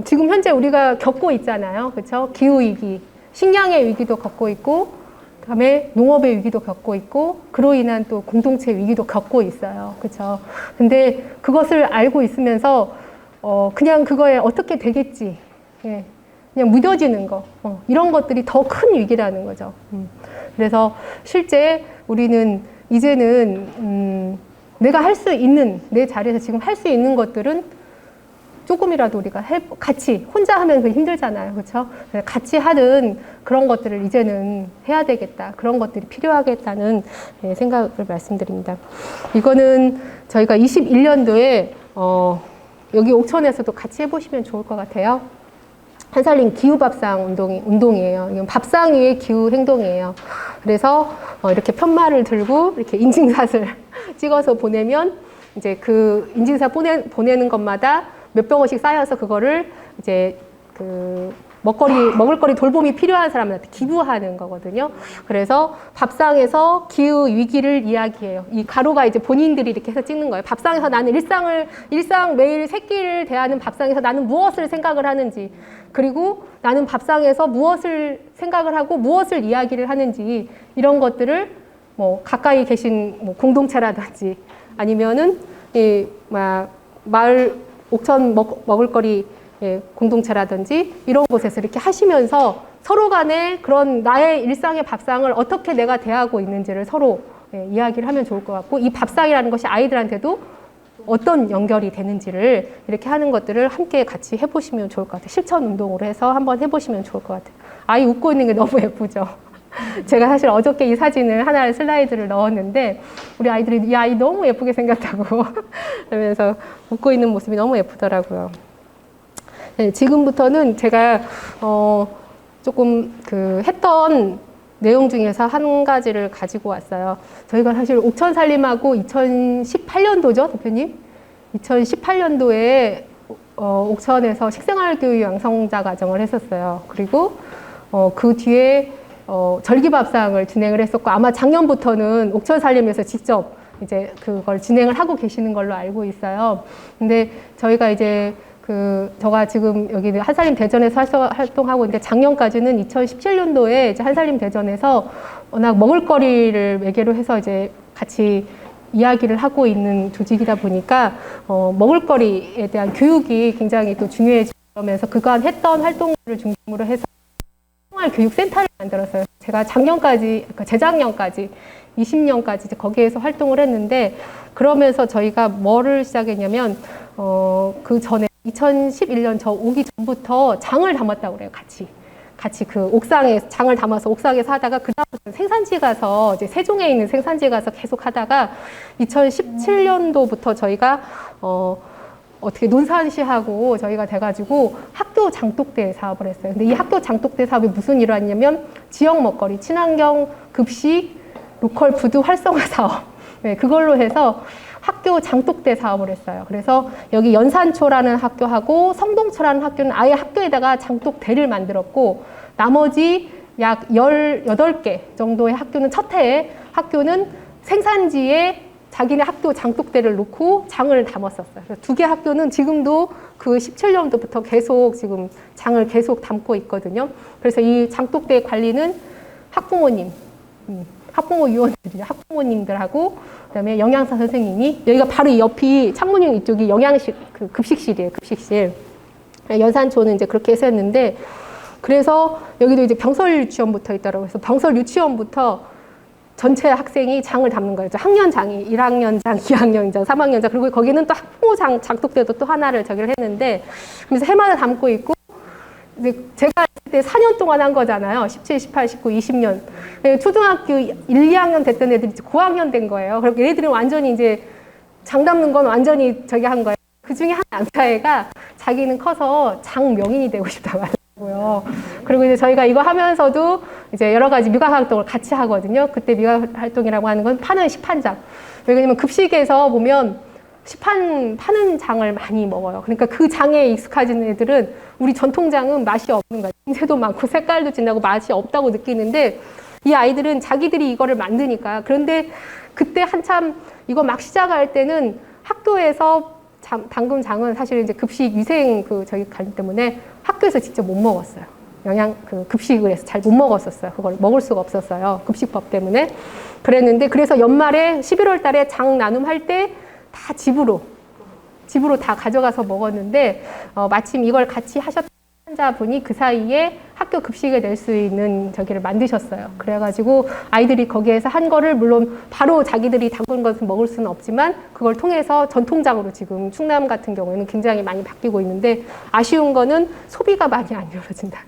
지금 현재 우리가 겪고 있잖아요. 그쵸? 기후위기, 식량의 위기도 겪고 있고, 그다음에 농업의 위기도 겪고 있고, 그로 인한 또 공동체 위기도 겪고 있어요. 그쵸? 근데 그것을 알고 있으면서, 그냥 그거에 어떻게 되겠지. 예. 그냥 무뎌지는 거. 이런 것들이 더 큰 위기라는 거죠. 그래서 실제 우리는 이제는, 내가 할 수 있는, 내 자리에서 지금 할 수 있는 것들은 조금이라도 우리가 같이, 혼자 하면 그 힘들잖아요. 그렇죠? 같이 하는 그런 것들을 이제는 해야 되겠다. 그런 것들이 필요하겠다는 생각을 말씀드립니다. 이거는 저희가 21년도에, 여기 옥천에서도 같이 해보시면 좋을 것 같아요. 한살림 기후밥상 운동이에요. 이건 밥상 위의 기후 행동이에요. 그래서 이렇게 편말을 들고 이렇게 인증샷을 찍어서 보내면 이제 그 인증샷 보내는 것마다 몇백 원씩 쌓여서 그거를 이제 먹을 거리 돌봄이 필요한 사람한테 기부하는 거거든요. 그래서 밥상에서 기후 위기를 이야기해요. 이 가로가 이제 본인들이 이렇게 해서 찍는 거예요. 밥상에서 나는 일상 매일 새끼를 대하는 밥상에서 나는 무엇을 생각을 하는지, 그리고 나는 밥상에서 무엇을 생각을 하고 무엇을 이야기를 하는지, 이런 것들을 가까이 계신 공동체라든지 아니면은 마을 옥천 먹을거리 공동체라든지 이런 곳에서 이렇게 하시면서 서로 간에 그런 나의 일상의 밥상을 어떻게 내가 대하고 있는지를 서로 이야기를 하면 좋을 것 같고, 이 밥상이라는 것이 아이들한테도 어떤 연결이 되는지를 이렇게 하는 것들을 함께 같이 해보시면 좋을 것 같아요. 실천 운동으로 해서 한번 해보시면 좋을 것 같아요. 아이 웃고 있는 게 너무 예쁘죠. 제가 사실 어저께 이 사진을 하나의 슬라이드를 넣었는데 우리 아이들이 이 아이 너무 예쁘게 생겼다고 그러면서 웃고 있는 모습이 너무 예쁘더라고요. 네, 지금부터는 제가 조금 했던 내용 중에서 한 가지를 가지고 왔어요. 저희가 사실 옥천살림하고 2018년도죠, 대표님? 2018년도에 옥천에서 식생활교육 양성자 과정을 했었어요. 그리고 그 뒤에 절기밥상을 진행을 했었고, 아마 작년부터는 옥천살림에서 직접 이제 그걸 진행을 하고 계시는 걸로 알고 있어요. 근데 저희가 이제 제가 지금 여기 한살림 대전에서 활동하고 있는데, 작년까지는 2017년도에 이제 한살림 대전에서 워낙 먹을거리를 매개로 해서 이제 같이 이야기를 하고 있는 조직이다 보니까, 먹을거리에 대한 교육이 굉장히 또 중요해지면서 그간 했던 활동들을 중심으로 해서 교육센터를 만들었어요. 제가 그러니까 재작년까지 20년까지 이제 거기에서 활동을 했는데, 그러면서 저희가 뭐를 시작했냐면, 그 전에 2011년 저 오기 전부터 장을 담았다고 그래요. 같이 그 옥상에 장을 담아서 옥상에서 하다가, 그다음부터 생산지 가서 이제 세종에 있는 생산지 가서 계속 하다가 2017년도부터 저희가 어떻게 논산시하고 저희가 돼가지고 학교 장독대 사업을 했어요. 근데 이 학교 장독대 사업이 무슨 일을 하냐면 지역 먹거리, 친환경 급식, 로컬 푸드 활성화 사업. 네, 그걸로 해서 학교 장독대 사업을 했어요. 그래서 여기 연산초라는 학교하고 성동초라는 학교는 아예 학교에다가 장독대를 만들었고, 나머지 약 18개 정도의 학교는 첫 해에 학교는 생산지에 자기네 학교 장독대를 놓고 장을 담았었어요. 그래서 2개 학교는 지금도 그 17년도부터 계속 지금 장을 계속 담고 있거든요. 그래서 이 장독대 관리는 학부모님, 학부모 위원들이죠. 학부모님들하고 그다음에 영양사 선생님이, 여기가 바로 이 옆이 창문형 이쪽이 영양실, 급식실이에요. 급식실. 연산초는 이제 그렇게 해서 했는데, 그래서 여기도 이제 병설 유치원부터 있더라고요. 그래서 병설 유치원부터 전체 학생이 장을 담는 거예요. 학년장이 1학년장, 2학년장, 3학년장, 그리고 거기는 또 학부모 장독대도 또 하나를 저기를 했는데, 그래서 해마다 담고 있고, 이제 제가 그때 4년 동안 한 거잖아요. 17, 18, 19, 20년. 초등학교 1, 2학년 됐던 애들이 이제 고학년 된 거예요. 그리고 얘들은 완전히 이제 장 담는 건 완전히 저기 한 거예요. 그 중에 한 남자애가 자기는 커서 장 명인이 되고 싶다고 하더라고요. 그리고 이제 저희가 이거 하면서도 이제 여러 가지 미각 활동을 같이 하거든요. 그때 미각 활동이라고 하는 건 파는 시판장. 왜냐면 급식에서 보면 파는 장을 많이 먹어요. 그러니까 그 장에 익숙해진 애들은 우리 전통장은 맛이 없는 거예요. 냄새도 많고 색깔도 진하고 맛이 없다고 느끼는데 이 아이들은 자기들이 이거를 만드니까. 그런데 그때 한참 이거 막 시작할 때는 학교에서 담금장은 사실 이제 급식 위생 저기 관리 때문에 학교에서 직접 못 먹었어요. 급식을 해서 잘 못 먹었었어요. 그걸 먹을 수가 없었어요. 급식법 때문에. 그랬는데 그래서 연말에 11월 달에 장 나눔할 때 다 집으로 다 가져가서 먹었는데 마침 이걸 같이 하셨던 환자분이 그 사이에 학교 급식에 낼 수 있는 저기를 만드셨어요. 그래가지고 아이들이 거기에서 한 거를 물론 바로 자기들이 담근 것을 먹을 수는 없지만 그걸 통해서 전통장으로 지금 충남 같은 경우에는 굉장히 많이 바뀌고 있는데 아쉬운 거는 소비가 많이 안 이루어진다.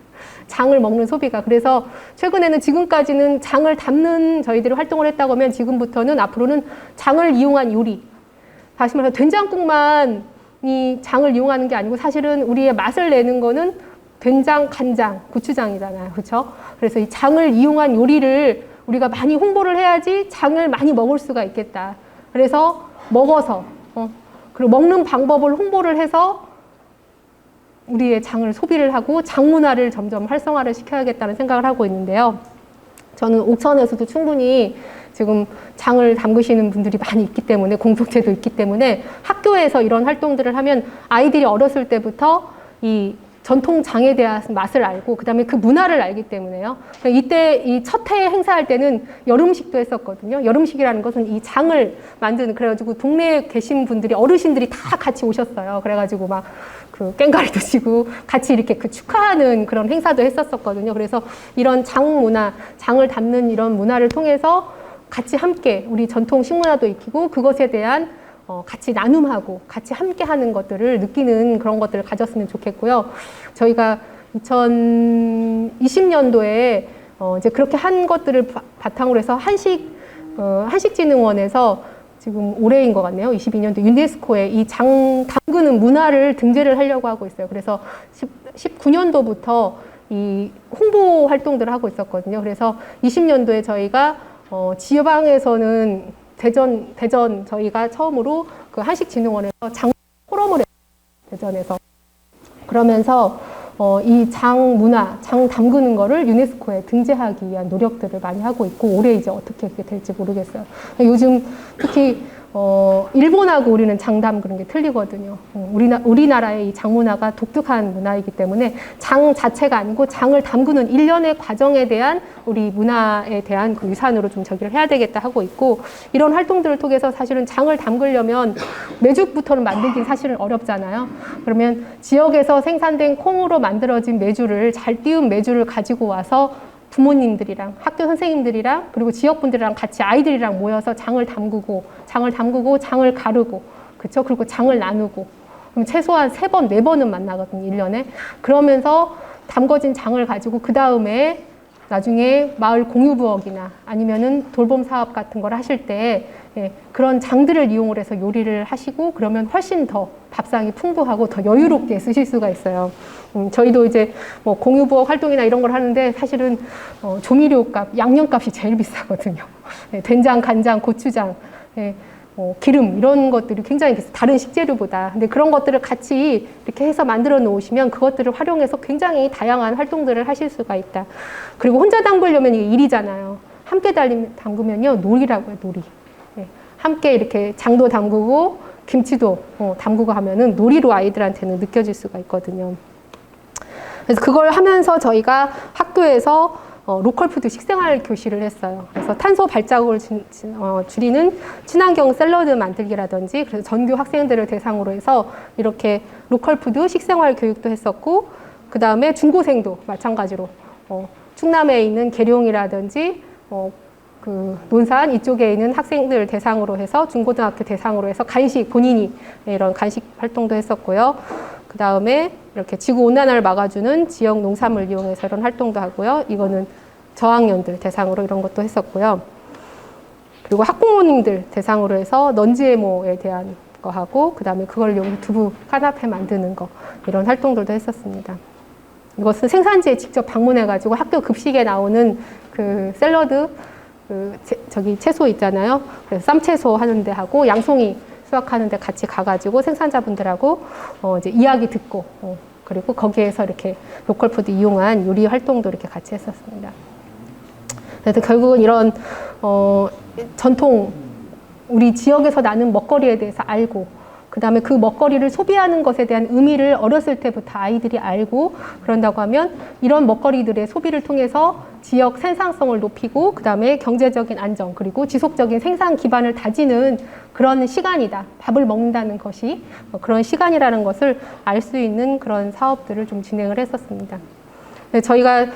장을 먹는 소비가. 그래서 최근에는 지금까지는 장을 담는 저희들이 활동을 했다고 하면 지금부터는 앞으로는 장을 이용한 요리. 다시 말해서 된장국만이 장을 이용하는 게 아니고 사실은 우리의 맛을 내는 거는 된장, 간장, 고추장이잖아요. 그렇죠? 그래서 이 장을 이용한 요리를 우리가 많이 홍보를 해야지 장을 많이 먹을 수가 있겠다. 그래서 먹어서 그리고 먹는 방법을 홍보를 해서 우리의 장을 소비를 하고 장 문화를 점점 활성화를 시켜야겠다는 생각을 하고 있는데요. 저는 옥천에서도 충분히 지금 장을 담그시는 분들이 많이 있기 때문에 공동체도 있기 때문에 학교에서 이런 활동들을 하면 아이들이 어렸을 때부터 이 전통 장에 대한 맛을 알고 그다음에 그 문화를 알기 때문에요. 이때 이 첫 해 행사할 때는 여름식도 했었거든요. 여름식이라는 것은 이 장을 만드는 그래가지고 동네에 계신 분들이 어르신들이 다 같이 오셨어요. 그래가지고 막 꽹과리도 치고 같이 이렇게 축하하는 그런 행사도 했었거든요. 그래서 이런 장 문화, 장을 담는 이런 문화를 통해서 같이 함께 우리 전통 식문화도 익히고 그것에 대한 같이 나눔하고 같이 함께 하는 것들을 느끼는 그런 것들을 가졌으면 좋겠고요. 저희가 2020년도에 이제 그렇게 한 것들을 바탕으로 해서 한식진흥원에서 지금 올해인 것 같네요. 22년도 유네스코에 이 장 담그는 문화를 등재를 하려고 하고 있어요. 그래서 19년도부터 이 홍보 활동들을 하고 있었거든요. 그래서 20년도에 저희가 지방에서는 대전 저희가 처음으로 그 한식진흥원에서 장 포럼을 했어요. 대전에서. 그러면서 이 장 문화, 장 담그는 거를 유네스코에 등재하기 위한 노력들을 많이 하고 있고 올해 이제 어떻게 그게 될지 모르겠어요. 요즘 특히 일본하고 우리는 장 담그는 게 틀리거든요. 우리나라의 이 장 문화가 독특한 문화이기 때문에 장 자체가 아니고 장을 담그는 일련의 과정에 대한 우리 문화에 대한 그 유산으로 좀 저기를 해야 되겠다 하고 있고 이런 활동들을 통해서 사실은 장을 담그려면 메주부터는 만들긴 사실은 어렵잖아요. 그러면 지역에서 생산된 콩으로 만들어진 메주를 잘 띄운 메주를 가지고 와서 부모님들이랑 학교 선생님들이랑 그리고 지역분들이랑 같이 아이들이랑 모여서 장을 담그고 장을 가르고 그렇죠? 그리고 장을 나누고 그럼 최소한 3번, 4번은 만나거든요. 1년에. 그러면서 담궈진 장을 가지고 그 다음에 나중에 마을 공유부엌이나 아니면은 돌봄 사업 같은 걸 하실 때 그런 장들을 이용을 해서 요리를 하시고 그러면 훨씬 더 밥상이 풍부하고 더 여유롭게 쓰실 수가 있어요. 저희도 이제 뭐 공유부엌 활동이나 이런 걸 하는데 사실은 조미료값, 양념값이 제일 비싸거든요. 된장, 간장, 고추장, 기름 이런 것들이 굉장히 비싸요. 다른 식재료보다. 근데 그런 것들을 같이 이렇게 해서 만들어 놓으시면 그것들을 활용해서 굉장히 다양한 활동들을 하실 수가 있다. 그리고 혼자 담그려면 이게 일이잖아요. 함께 담그면요 놀이라고 해요. 놀이. 함께 이렇게 장도 담그고 김치도 담그고 하면은 놀이로 아이들한테는 느껴질 수가 있거든요. 그래서 그걸 하면서 저희가 학교에서 로컬푸드 식생활 교실을 했어요. 그래서 탄소 발자국을 줄이는 친환경 샐러드 만들기라든지 그래서 전교 학생들을 대상으로 해서 이렇게 로컬푸드 식생활 교육도 했었고 그 다음에 중고생도 마찬가지로 충남에 있는 계룡이라든지 그 논산 이쪽에 있는 학생들 대상으로 해서 중고등학교 대상으로 해서 간식 본인이 이런 간식 활동도 했었고요. 그 다음에 이렇게 지구온난화를 막아주는 지역 농산물 이용해서 이런 활동도 하고요. 이거는 저학년들 대상으로 이런 것도 했었고요. 그리고 학부모님들 대상으로 해서 넌지에모에 대한 거 하고, 그 다음에 그걸 이용해서 두부 카나페 만드는 거, 이런 활동들도 했었습니다. 이것은 생산지에 직접 방문해가지고 학교 급식에 나오는 그 샐러드, 채소 있잖아요. 그래서 쌈채소 하는데 하고, 양송이 수확하는데 같이 가가지고 생산자분들하고 이제 이야기 듣고, 그리고 거기에서 이렇게 로컬 푸드 이용한 요리 활동도 이렇게 같이 했었습니다. 그래서 결국은 이런 전통 우리 지역에서 나는 먹거리에 대해서 알고, 그 다음에 그 먹거리를 소비하는 것에 대한 의미를 어렸을 때부터 아이들이 알고, 그런다고 하면 이런 먹거리들의 소비를 통해서 지역 생산성을 높이고, 그 다음에 경제적인 안정, 그리고 지속적인 생산 기반을 다지는 그런 시간이다. 밥을 먹는다는 것이 그런 시간이라는 것을 알 수 있는 그런 사업들을 좀 진행을 했었습니다. 저희가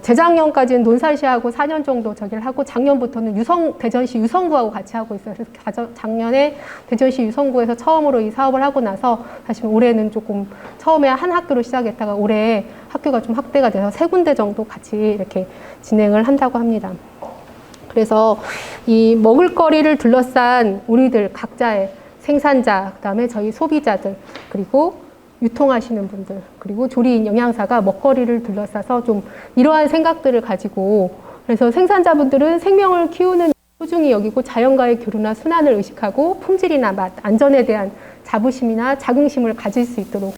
재작년까지는 논산시하고 4년 정도 저기를 하고, 작년부터는 대전시 유성구하고 같이 하고 있어요. 그래서 작년에 대전시 유성구에서 처음으로 이 사업을 하고 나서, 사실 올해는 조금 처음에 한 학교로 시작했다가 올해 학교가 좀 확대가 돼서 3군데 정도 같이 이렇게 진행을 한다고 합니다. 그래서 이 먹을거리를 둘러싼 우리들 각자의 생산자, 그 다음에 저희 소비자들, 그리고 유통하시는 분들, 그리고 조리인 영양사가 먹거리를 둘러싸서 좀 이러한 생각들을 가지고, 그래서 생산자분들은 생명을 키우는 소중히 여기고 자연과의 교류나 순환을 의식하고 품질이나 맛, 안전에 대한 자부심이나 자긍심을 가질 수 있도록,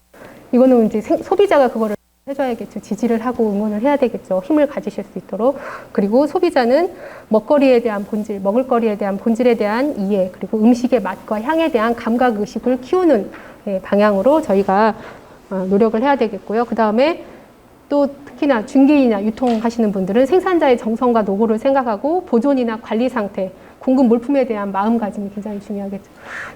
이거는 이제 소비자가 그거를 해줘야겠죠. 지지를 하고 응원을 해야 되겠죠. 힘을 가지실 수 있도록. 그리고 소비자는 먹거리에 대한 본질, 먹을거리에 대한 본질에 대한 이해, 그리고 음식의 맛과 향에 대한 감각의식을 키우는 방향으로 저희가 노력을 해야 되겠고요. 그 다음에 또 특히나 중개인이나 유통하시는 분들은 생산자의 정성과 노고를 생각하고 보존이나 관리 상태, 공급 물품에 대한 마음가짐이 굉장히 중요하겠죠.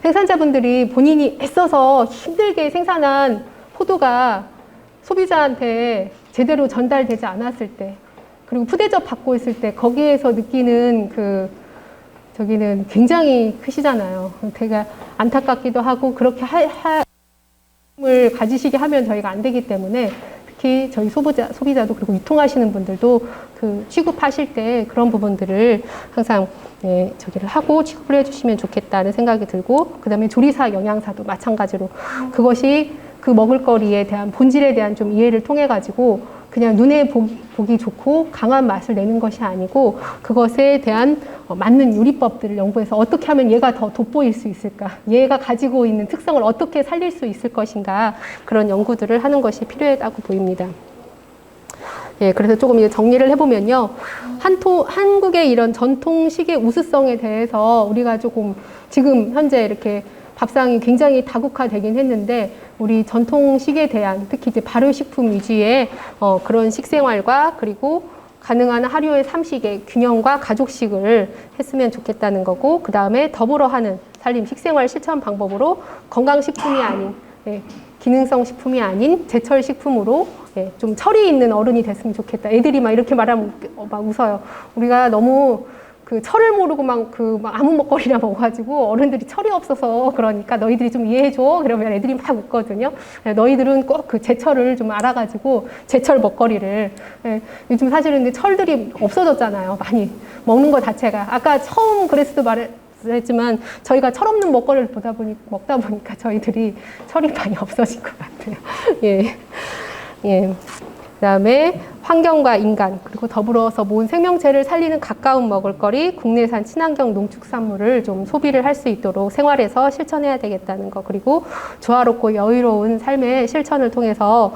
생산자분들이 본인이 애써서 힘들게 생산한 포도가 소비자한테 제대로 전달되지 않았을 때, 그리고 푸대접 받고 있을 때 거기에서 느끼는 저기는 굉장히 크시잖아요. 되게 안타깝기도 하고, 그렇게 을 가지시게 하면 저희가 안 되기 때문에, 특히 저희 소비자도 그리고 유통하시는 분들도 그 취급하실 때 그런 부분들을 항상 저기를 하고 취급을 해주시면 좋겠다는 생각이 들고, 그 다음에 조리사 영양사도 마찬가지로 그것이 그 먹을거리에 대한 본질에 대한 좀 이해를 통해 가지고 그냥 눈에 보기 좋고 강한 맛을 내는 것이 아니고, 그것에 대한 맞는 요리법들을 연구해서 어떻게 하면 얘가 더 돋보일 수 있을까, 얘가 가지고 있는 특성을 어떻게 살릴 수 있을 것인가, 그런 연구들을 하는 것이 필요하다고 보입니다. 예, 그래서 조금 이제 정리를 해보면요. 한국의 이런 전통식의 우수성에 대해서 우리가 조금 지금 현재 이렇게 밥상이 굉장히 다국화되긴 했는데, 우리 전통식에 대한, 특히 이제 발효식품 위주의 그런 식생활과, 그리고 가능한 하루의 삼식의 균형과 가족식을 했으면 좋겠다는 거고, 그 다음에 더불어 하는 살림 식생활 실천 방법으로 건강식품이 아닌, 기능성 식품이 아닌 제철 식품으로 좀 철이 있는 어른이 됐으면 좋겠다. 애들이 막 이렇게 말하면 막 웃어요. 우리가 너무 그 철을 모르고 막 아무 먹거리나 먹어가지고 어른들이 철이 없어서 그러니까 너희들이 좀 이해해줘. 그러면 애들이 막 웃거든요. 너희들은 꼭 그 제철을 좀 알아가지고 제철 먹거리를. 요즘 사실은 근데 철들이 없어졌잖아요. 많이 먹는 것 자체가. 아까 처음 그랬을 때 말했지만 저희가 철 없는 먹거리를 먹다 보니까 저희들이 철이 많이 없어진 것 같아요. 예. 예. 그다음에 환경과 인간, 그리고 더불어서 모은 생명체를 살리는 가까운 먹을거리, 국내산 친환경 농축산물을 좀 소비를 할 수 있도록 생활에서 실천해야 되겠다는 거, 그리고 조화롭고 여유로운 삶의 실천을 통해서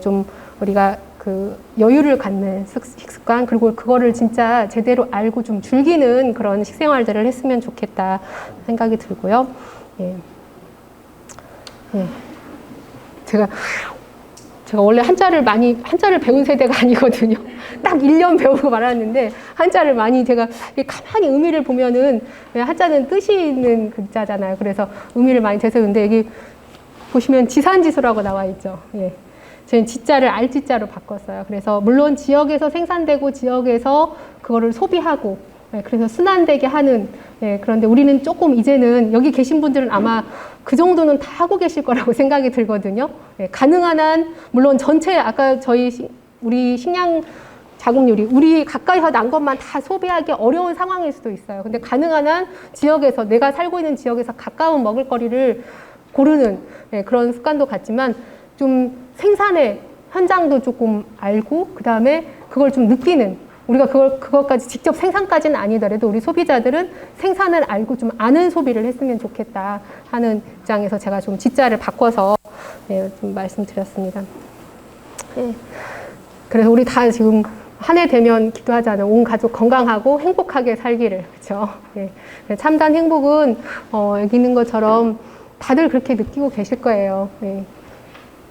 좀 우리가 그 여유를 갖는 식습관, 그리고 그거를 진짜 제대로 알고 좀 즐기는 그런 식생활들을 했으면 좋겠다 생각이 들고요. 예. 예. 제가 원래 한자를 배운 세대가 아니거든요. 딱 1년 배우고 말았는데, 한자를 많이 제가 가만히 의미를 보면은, 한자는 뜻이 있는 글자잖아요. 그래서 의미를 많이 되새는데, 여기 보시면 지산지수라고 나와 있죠. 예. 저는 지자를 알지자로 바꿨어요. 그래서 물론 지역에서 생산되고 지역에서 그거를 소비하고, 예, 그래서 순환되게 하는, 예, 그런데 우리는 조금 이제는 여기 계신 분들은 아마 그 정도는 다 하고 계실 거라고 생각이 들거든요. 예, 가능한 한, 물론 전체, 아까 우리 식량 자국률이 우리 가까이서 난 것만 다 소비하기 어려운 상황일 수도 있어요. 근데 가능한 한 지역에서, 내가 살고 있는 지역에서 가까운 먹을거리를 고르는, 예, 그런 습관도 갖지만 좀 생산의 현장도 조금 알고, 그 다음에 그걸 좀 느끼는, 우리가 그것까지 직접 생산까지는 아니더라도 우리 소비자들은 생산을 알고 좀 아는 소비를 했으면 좋겠다 하는 입장에서 제가 좀 지자를 바꿔서, 예, 좀 말씀드렸습니다. 예. 그래서 우리 다 지금 한 해 되면 기도하잖아요. 온 가족 건강하고 행복하게 살기를. 그렇죠? 예. 참단 행복은 여기 있는 것처럼 다들 그렇게 느끼고 계실 거예요. 예.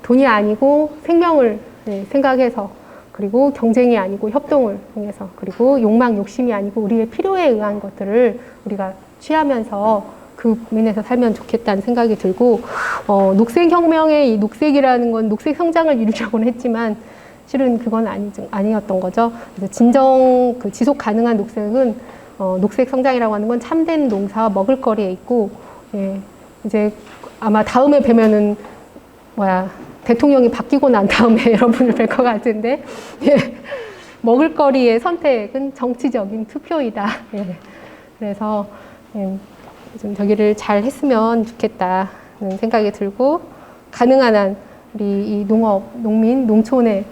돈이 아니고 생명을, 예, 생각해서, 그리고 경쟁이 아니고 협동을 통해서, 그리고 욕망, 욕심이 아니고 우리의 필요에 의한 것들을 우리가 취하면서 그 국민에서 살면 좋겠다는 생각이 들고, 녹색혁명의 이 녹색이라는 건 녹색 성장을 이루려고는 했지만 실은 그건 아니었던 거죠. 그래서 진정 그 지속 가능한 녹색은, 녹색 성장이라고 하는 건 참된 농사와 먹을거리에 있고, 예, 이제 아마 다음에 뵈면은 대통령이 바뀌고 난 다음에 여러분을 뵐 것 같은데, 예, 먹을거리의 선택은 정치적인 투표이다. 예, 그래서, 예, 좀 저기를 잘 했으면 좋겠다는 생각이 들고, 가능한 한 우리 이 농업, 농민, 농촌에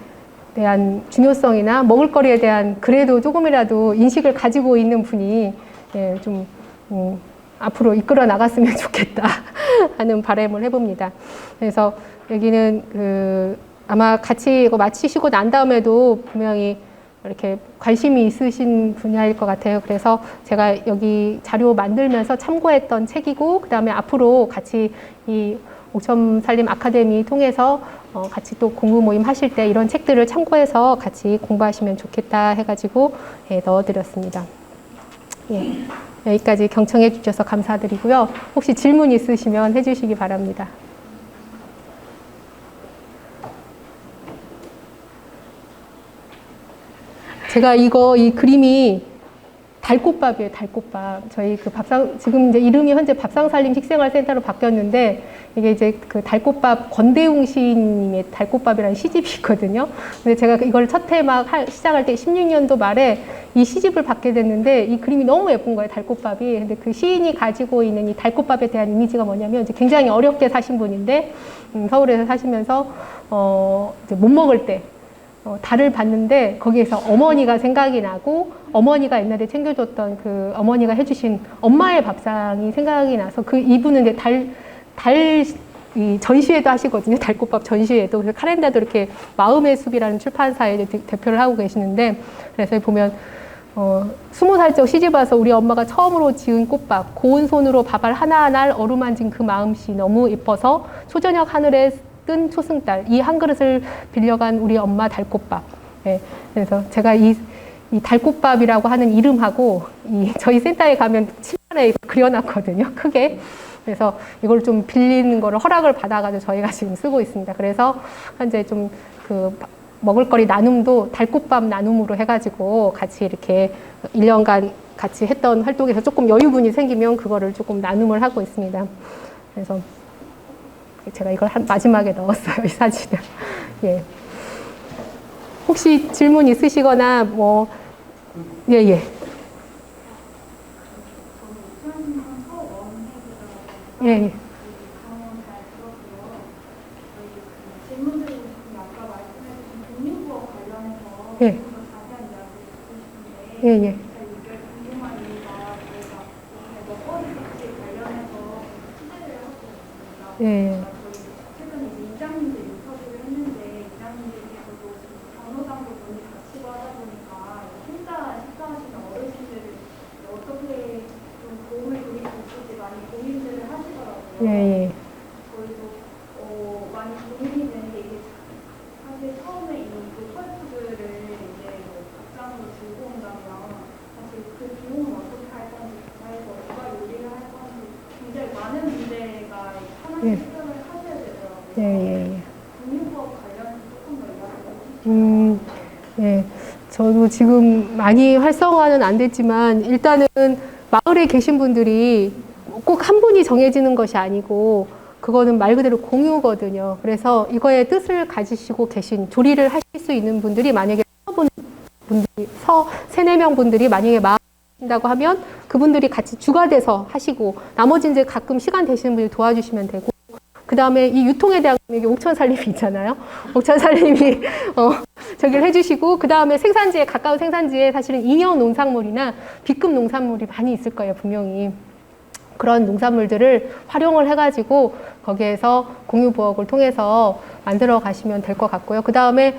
대한 중요성이나 먹을거리에 대한 그래도 조금이라도 인식을 가지고 있는 분이, 예, 좀 앞으로 이끌어 나갔으면 좋겠다 하는 바람을 해봅니다. 그래서 여기는 아마 같이 이거 마치시고 난 다음에도 분명히 이렇게 관심이 있으신 분야일 것 같아요. 그래서 제가 여기 자료 만들면서 참고했던 책이고, 그 다음에 앞으로 같이 이 옥천살림 아카데미 통해서 같이 또 공부 모임 하실 때 이런 책들을 참고해서 같이 공부하시면 좋겠다 해가지고, 예, 넣어드렸습니다. 예, 여기까지 경청해 주셔서 감사드리고요. 혹시 질문 있으시면 해주시기 바랍니다. 제가 이 그림이 달꽃밥이에요, 달꽃밥. 저희 지금 이제 이름이 현재 밥상살림 식생활센터로 바뀌었는데, 이게 이제 그 달꽃밥, 권대웅 시인님의 달꽃밥이라는 시집이 있거든요. 근데 제가 이걸 첫 해 시작할 때 16년도 말에 이 시집을 받게 됐는데, 이 그림이 너무 예쁜 거예요, 달꽃밥이. 근데 그 시인이 가지고 있는 이 달꽃밥에 대한 이미지가 뭐냐면, 이제 굉장히 어렵게 사신 분인데, 서울에서 사시면서, 이제 못 먹을 때, 달을 봤는데 거기에서 어머니가 생각이 나고, 어머니가 옛날에 챙겨줬던 그 어머니가 해주신 엄마의 밥상이 생각이 나서, 이분은 이제 이 전시회도 하시거든요. 달꽃밥 전시회도. 그래서 카렌다도 이렇게 마음의 숲이라는 출판사에 대표를 하고 계시는데, 그래서 보면 20살적 시집 와서 우리 엄마가 처음으로 지은 꽃밥, 고운 손으로 밥알 하나하나 어루만진 그 마음씨 너무 예뻐서 초저녁 하늘에 뜬 초승달, 이 한 그릇을 빌려간 우리 엄마 달꽃밥. 예, 그래서 제가 이 달꽃밥이라고 하는 이름하고 저희 센터에 가면 칠판에 그려놨거든요, 크게. 그래서 이걸 좀 빌리는 거를 허락을 받아가지고 저희가 지금 쓰고 있습니다. 그래서 현재 좀 먹을거리 나눔도 달꽃밥 나눔으로 해가지고 같이 이렇게 1년간 같이 했던 활동에서 조금 여유분이 생기면 그거를 조금 나눔을 하고 있습니다. 그래서 제가 이걸 마지막에 넣었어요, 이 사진을. 예. 혹시 질문 있으시거나 예. 예. 예. 예. 예. 예. 많이 고민이 되는 게, 이게 사실 처음에 이 로컬푸드를 이제 밥상으로 들고 온다면 사실 그 비용을 어떻게 할 건지, 가에서 누가 요리를 할 건지 굉장히 많은 문제가 하나씩 해결을 하셔야 되더라고요. 예. 공유법 관련해서 조금 더 이야기를 해주시면. 예. 저도 저도 지금 많이 활성화는 안 됐지만 일단은 마을에 계신 분들이 꼭 한 분이 정해지는 것이 아니고 그거는 말 그대로 공유거든요. 그래서 이거에 뜻을 가지시고 계신 조리를 하실 수 있는 분들이 만약에 세네 명 분들이 만약에 마음다고 하면 그분들이 같이 주가 돼서 하시고 나머지 이제 가끔 시간 되시는 분이 도와주시면 되고 그 다음에 이 유통에 대한 여기 옥천살림이 있잖아요. 옥천살림이 저기를 해주시고 그 다음에 생산지에 가까운 생산지에 사실은 인형 농산물이나 B급 농산물이 많이 있을 거예요. 분명히. 그런 농산물들을 활용을 해가지고 거기에서 공유부엌을 통해서 만들어 가시면 될 것 같고요. 그 다음에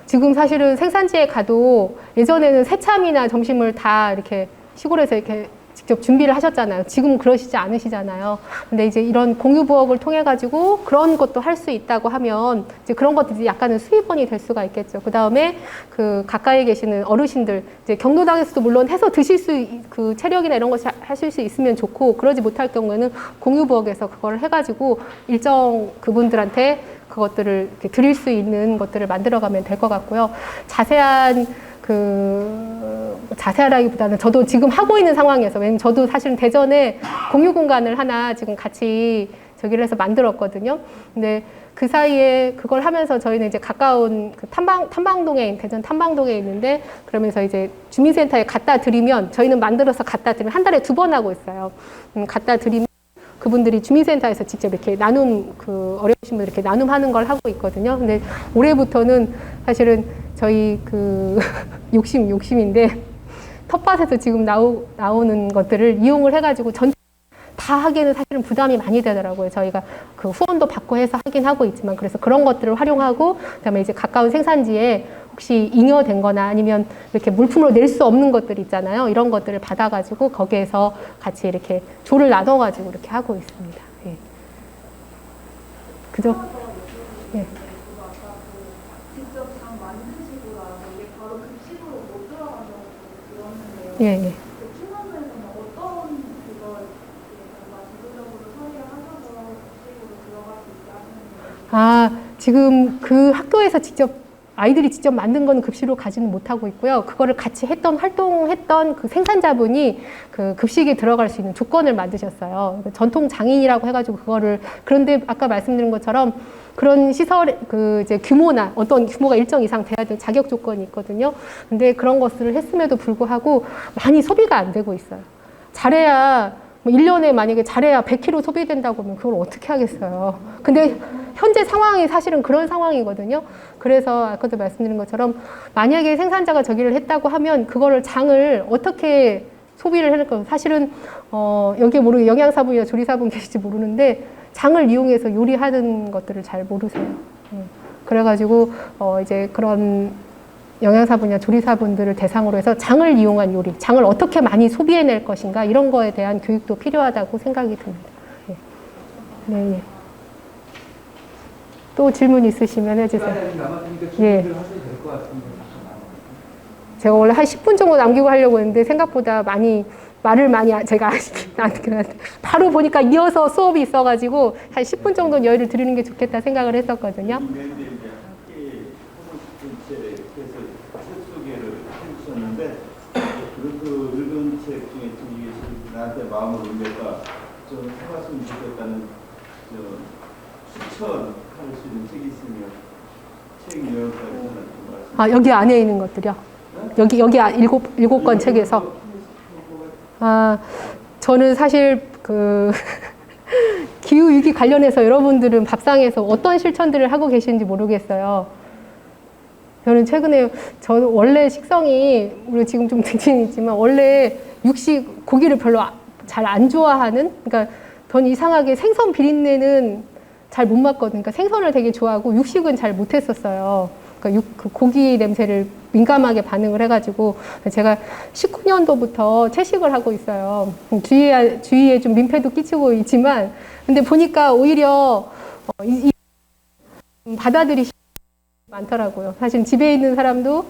지금 사실은 생산지에 가도 예전에는 새참이나 점심을 다 이렇게 시골에서 이렇게 직접 준비를 하셨잖아요. 지금은 그러시지 않으시잖아요. 근데 이제 이런 공유부엌을 통해 가지고 그런 것도 할 수 있다고 하면 이제 그런 것들이 약간은 수입원이 될 수가 있겠죠. 그 다음에 그 가까이 계시는 어르신들 이제 경로당에서도 물론 해서 드실 그 체력이나 이런 것이 하실 수 있으면 좋고 그러지 못할 경우에는 공유부엌에서 그걸 해가지고 일정 그분들한테 그것들을 이렇게 드릴 수 있는 것들을 만들어가면 될 것 같고요. 자세하라기보다는 저도 지금 하고 있는 상황에서, 왜냐면 저도 사실은 대전에 공유 공간을 하나 지금 같이 저기를 해서 만들었거든요. 근데 그 사이에 그걸 하면서 저희는 이제 가까운 그 탐방동에, 대전 탐방동에 있는데 그러면서 이제 주민센터에 갖다 드리면 저희는 만들어서 갖다 드리면 한 달에 2번 하고 있어요. 갖다 드리면 그분들이 주민센터에서 직접 이렇게 그 어려우신 분들 이렇게 나눔하는 걸 하고 있거든요. 근데 올해부터는 사실은 저희 그 욕심인데 텃밭에서 지금 나오는 것들을 이용을 해가지고 다 하기에는 사실은 부담이 많이 되더라고요. 저희가 그 후원도 받고 해서 하긴 하고 있지만 그래서 그런 것들을 활용하고 그다음에 이제 가까운 생산지에 혹시 잉여된 거나 아니면 이렇게 물품으로 낼 수 없는 것들 있잖아요. 이런 것들을 받아가지고 거기에서 같이 이렇게 조를 나눠가지고 이렇게 하고 있습니다. 예. 그죠? 예. 직접 장 만드시고 나서 이게 바로 급식으로 못 들어간다고 들었는데요. 예, 예. 충남에서는 어떤 그걸 지속적으로 처리를 하셔서 급식으로 들어갈 수 있게 하시는 거예요? 아, 지금 그 학교에서 아이들이 직접 만든 거는 급식으로 가지는 못하고 있고요. 그거를 같이 활동했던 그 생산자분이 그 급식에 들어갈 수 있는 조건을 만드셨어요. 전통 장인이라고 해가지고 그런데 아까 말씀드린 것처럼 그런 시설, 이제 규모나 어떤 규모가 일정 이상 돼야 될 자격 조건이 있거든요. 근데 그런 것들을 했음에도 불구하고 많이 소비가 안 되고 있어요. 잘해야, 1년에 만약에 잘해야 100kg 소비된다고 하면 그걸 어떻게 하겠어요. 근데 현재 상황이 사실은 그런 상황이거든요. 그래서 아까도 말씀드린 것처럼 만약에 생산자가 저기를 했다고 하면 그거를 장을 어떻게 소비를 해낼 까 사실은 여기에 영양사분이나 조리사분 계실지 모르는데 장을 이용해서 요리하는 것들을 잘 모르세요. 그래가지고 이제 그런 영양사분이나 조리사분들을 대상으로 해서 장을 이용한 요리, 장을 어떻게 많이 소비해낼 것인가 이런 거에 대한 교육도 필요하다고 생각이 듭니다. 네. 네. 또 질문 있으시면 해주세요. 예. 제가 원래 한 10분 정도 남기고 하려고 했는데 생각보다 말을 많이 제가 바로 보니까 이어서 수업이 있어가지고 한 10분 정도 여유를 드리는 게 좋겠다 생각을 했었거든요. 읽은 책 중에 나한테 마음을 울렸다 좀 해봤으면 좋겠다는 추천할 수 있는 책이 있으면 책 내용까지 여기 안에 있는 것들이요? 여기 일곱 권 책에서 저는 사실 기후위기 관련해서 여러분들은 밥상에서 어떤 실천들을 하고 계시는지 모르겠어요. 저는 최근에 저는 원래 식성이 우리 지금 좀 등진이지만 원래 고기를 별로 잘 안 좋아하는, 그러니까 전 이상하게 생선 비린내는 잘 못 맡거든요. 그러니까 생선을 되게 좋아하고 육식은 잘 못했었어요. 그러니까 그 고기 냄새를 민감하게 반응을 해가지고 제가 19년도부터 채식을 하고 있어요. 주위에 좀 민폐도 끼치고 있지만 근데 보니까 오히려 받아들이시 많더라고요. 사실 집에 있는 사람도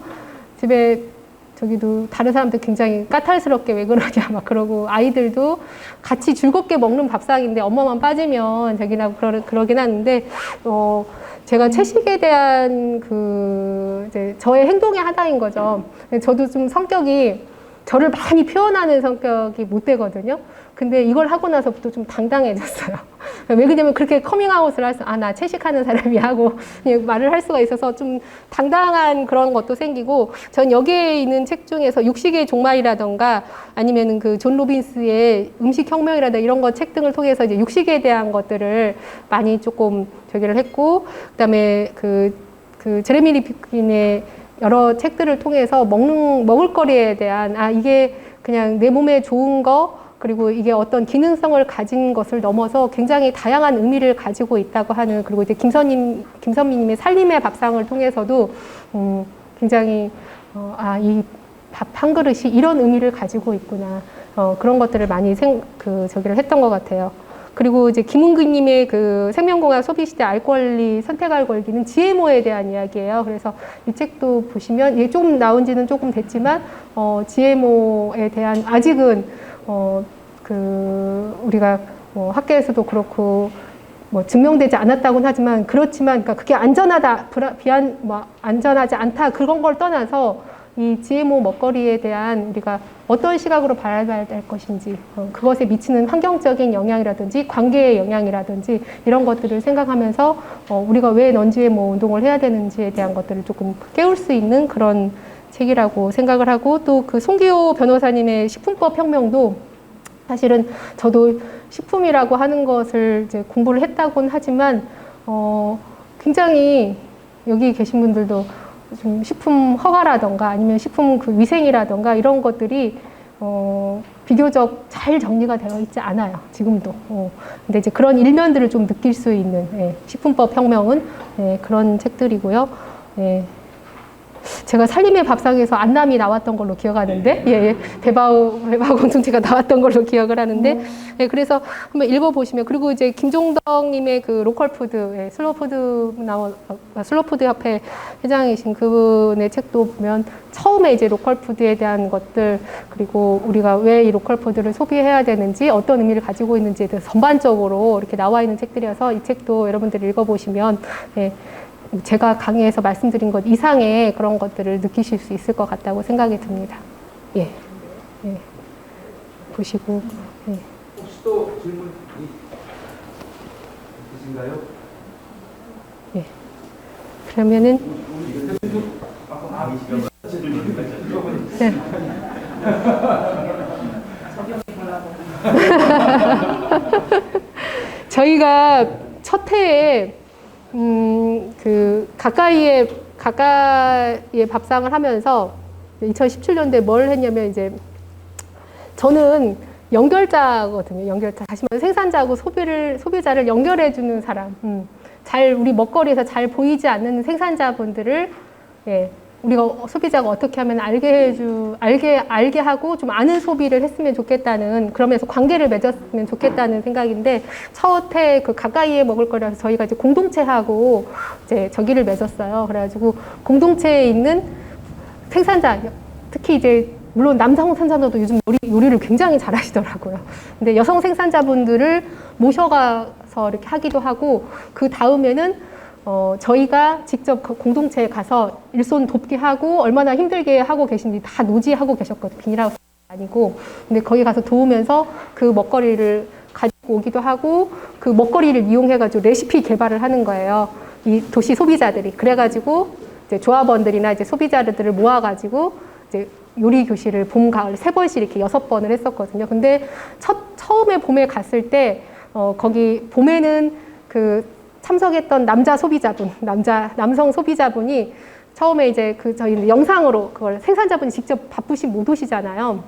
저기도 다른 사람들 굉장히 까탈스럽게 왜 그러냐 막 그러고 아이들도 같이 즐겁게 먹는 밥상인데 엄마만 빠지면 저기나 그러긴 하는데 제가 채식에 대한 이제 저의 행동의 하나인 거죠. 저도 좀 성격이 저를 많이 표현하는 성격이 못 되거든요. 근데 이걸 하고 나서부터 좀 당당해졌어요. 왜 그러냐면 그렇게 커밍아웃을 해서 나 채식하는 사람이 하고 말을 할 수가 있어서 좀 당당한 그런 것도 생기고, 전 여기에 있는 책 중에서 육식의 종말이라던가 아니면 존 로빈스의 음식혁명이라든가 이런 거 책 등을 통해서 이제 육식에 대한 것들을 많이 조금 저기를 했고, 그다음에 제레미 리피킨의 여러 책들을 통해서 먹을 거리에 대한 이게 그냥 내 몸에 좋은 거, 그리고 이게 어떤 기능성을 가진 것을 넘어서 굉장히 다양한 의미를 가지고 있다고 하는, 그리고 이제 김선미님의 살림의 밥상을 통해서도 굉장히 이 밥 한 그릇이 이런 의미를 가지고 있구나, 그런 것들을 많이 저기를 했던 것 같아요. 그리고 이제 김은근님의 생명공학 소비시대 알 권리, 선택할 권리는 GMO에 대한 이야기예요. 그래서 이 책도 보시면 이게 조금 나온 지는 조금 됐지만 GMO에 대한 아직은 우리가 학계에서도 그렇고 증명되지 않았다고는 하지만, 그렇지만 그러니까 그게 안전하지 않다 그런 걸 떠나서 이 GMO 먹거리에 대한 우리가 어떤 시각으로 바라봐야 될 것인지, 그것에 미치는 환경적인 영향이라든지 관계의 영향이라든지 이런 것들을 생각하면서 우리가 왜 non-GMO 운동을 해야 되는지에 대한 것들을 조금 깨울 수 있는 그런 책이라고 생각을 하고, 또 송기호 변호사님의 식품법 혁명도 사실은 저도 식품이라고 하는 것을 이제 공부를 했다고는 하지만 굉장히 여기 계신 분들도 좀 식품 허가라던가 아니면 식품 위생이라던가 이런 것들이 비교적 잘 정리가 되어 있지 않아요, 지금도. 근데 이제 그런 일면들을 좀 느낄 수 있는 식품법 혁명은 그런 책들이고요. 제가 살림의 밥상에서 안남이 나왔던 걸로 기억하는데, 배바우 공동체가 나왔던 걸로 기억을 하는데, 그래서 한번 읽어보시면, 그리고 이제 김종덕님의 로컬푸드, 슬로푸드 협회 회장이신 그분의 책도 보면 처음에 이제 로컬푸드에 대한 것들, 그리고 우리가 왜 이 로컬푸드를 소비해야 되는지, 어떤 의미를 가지고 있는지에 대해서 전반적으로 이렇게 나와 있는 책들이어서 이 책도 여러분들이 읽어보시면 제가 강의에서 말씀드린 것 이상의 그런 것들을 느끼실 수 있을 것 같다고 생각이 듭니다. 보시고. 혹시 또 질문 있으신가요? 그러면은 저희가 첫 해에 가까이에 밥상을 하면서 2017년도에 뭘 했냐면, 이제 저는 연결자거든요. 연결자. 다시 말해서 생산자하고 소비자를 연결해주는 사람. 우리 먹거리에서 잘 보이지 않는 생산자분들을 우리가 소비자가 어떻게 하면 알게 하고 좀 아는 소비를 했으면 좋겠다는, 그러면서 관계를 맺었으면 좋겠다는 생각인데, 첫해 가까이에 먹을 거라서 저희가 이제 공동체하고 이제 저기를 맺었어요. 그래가지고 공동체에 있는 생산자, 특히 이제 물론 남성 생산자도 요즘 요리를 굉장히 잘하시더라고요. 근데 여성 생산자분들을 모셔가서 이렇게 하기도 하고, 그 다음에는 저희가 직접 공동체에 가서 일손 돕게 하고, 얼마나 힘들게 하고 계신지 다 노지하고 계셨거든요. 비닐하우스 아니고. 근데 거기 가서 도우면서 그 먹거리를 가지고 오기도 하고, 그 먹거리를 이용해가지고 레시피 개발을 하는 거예요. 이 도시 소비자들이. 그래가지고 이제 조합원들이나 이제 소비자들을 모아가지고 이제 요리 교실을 봄, 가을 3번씩 이렇게 6번을 했었거든요. 근데 처음에 봄에 갔을 때, 거기 봄에는 참석했던 남성 소비자분이 처음에 이제 저희 영상으로 그걸 생산자분이 직접 바쁘신 못 오시잖아요.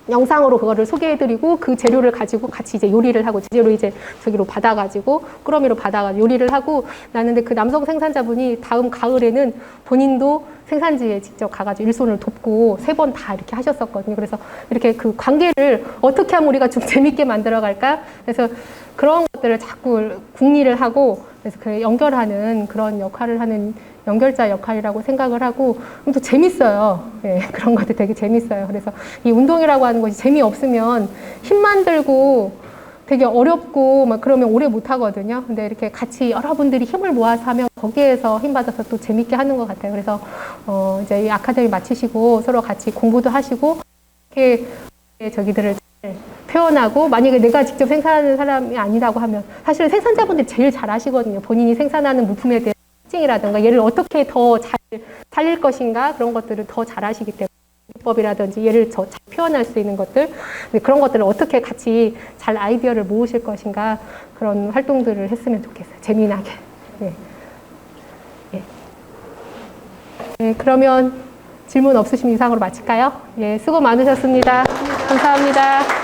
영상으로 그거를 소개해드리고 그 재료를 가지고 같이 이제 요리를 하고, 재료 이제 저기로 받아가지고 꾸러미로 받아가지고 요리를 하고 나는데, 그 남성 생산자분이 다음 가을에는 본인도 생산지에 직접 가가지고 일손을 돕고 3번 다 이렇게 하셨었거든요. 그래서 이렇게 그 관계를 어떻게 하면 우리가 좀 재밌게 만들어갈까? 그래서 그런 것들을 자꾸 궁리를 하고, 그래서 그 연결하는 그런 역할을 하는 연결자 역할이라고 생각을 하고, 또 재밌어요. 그런 것들 되게 재밌어요. 그래서 이 운동이라고 하는 것이 재미없으면 힘만 들고 되게 어렵고 막 그러면 오래 못 하거든요. 근데 이렇게 같이 여러분들이 힘을 모아서 하면 거기에서 힘 받아서 또 재밌게 하는 것 같아요. 그래서 이제 이 아카데미 마치시고 서로 같이 공부도 하시고 이렇게 저기들을 잘 표현하고, 만약에 내가 직접 생산하는 사람이 아니라고 하면 사실 생산자분들이 제일 잘 아시거든요. 본인이 생산하는 물품에 대한 특징이라든가 얘를 어떻게 더 잘 살릴 것인가 그런 것들을 더 잘 아시기 때문에 법이라든지 얘를 더 잘 표현할 수 있는 것들, 그런 것들을 어떻게 같이 잘 아이디어를 모으실 것인가 그런 활동들을 했으면 좋겠어요. 재미나게. 네. 예. 네, 그러면 질문 없으시면 이상으로 마칠까요? 예, 수고 많으셨습니다. 감사합니다.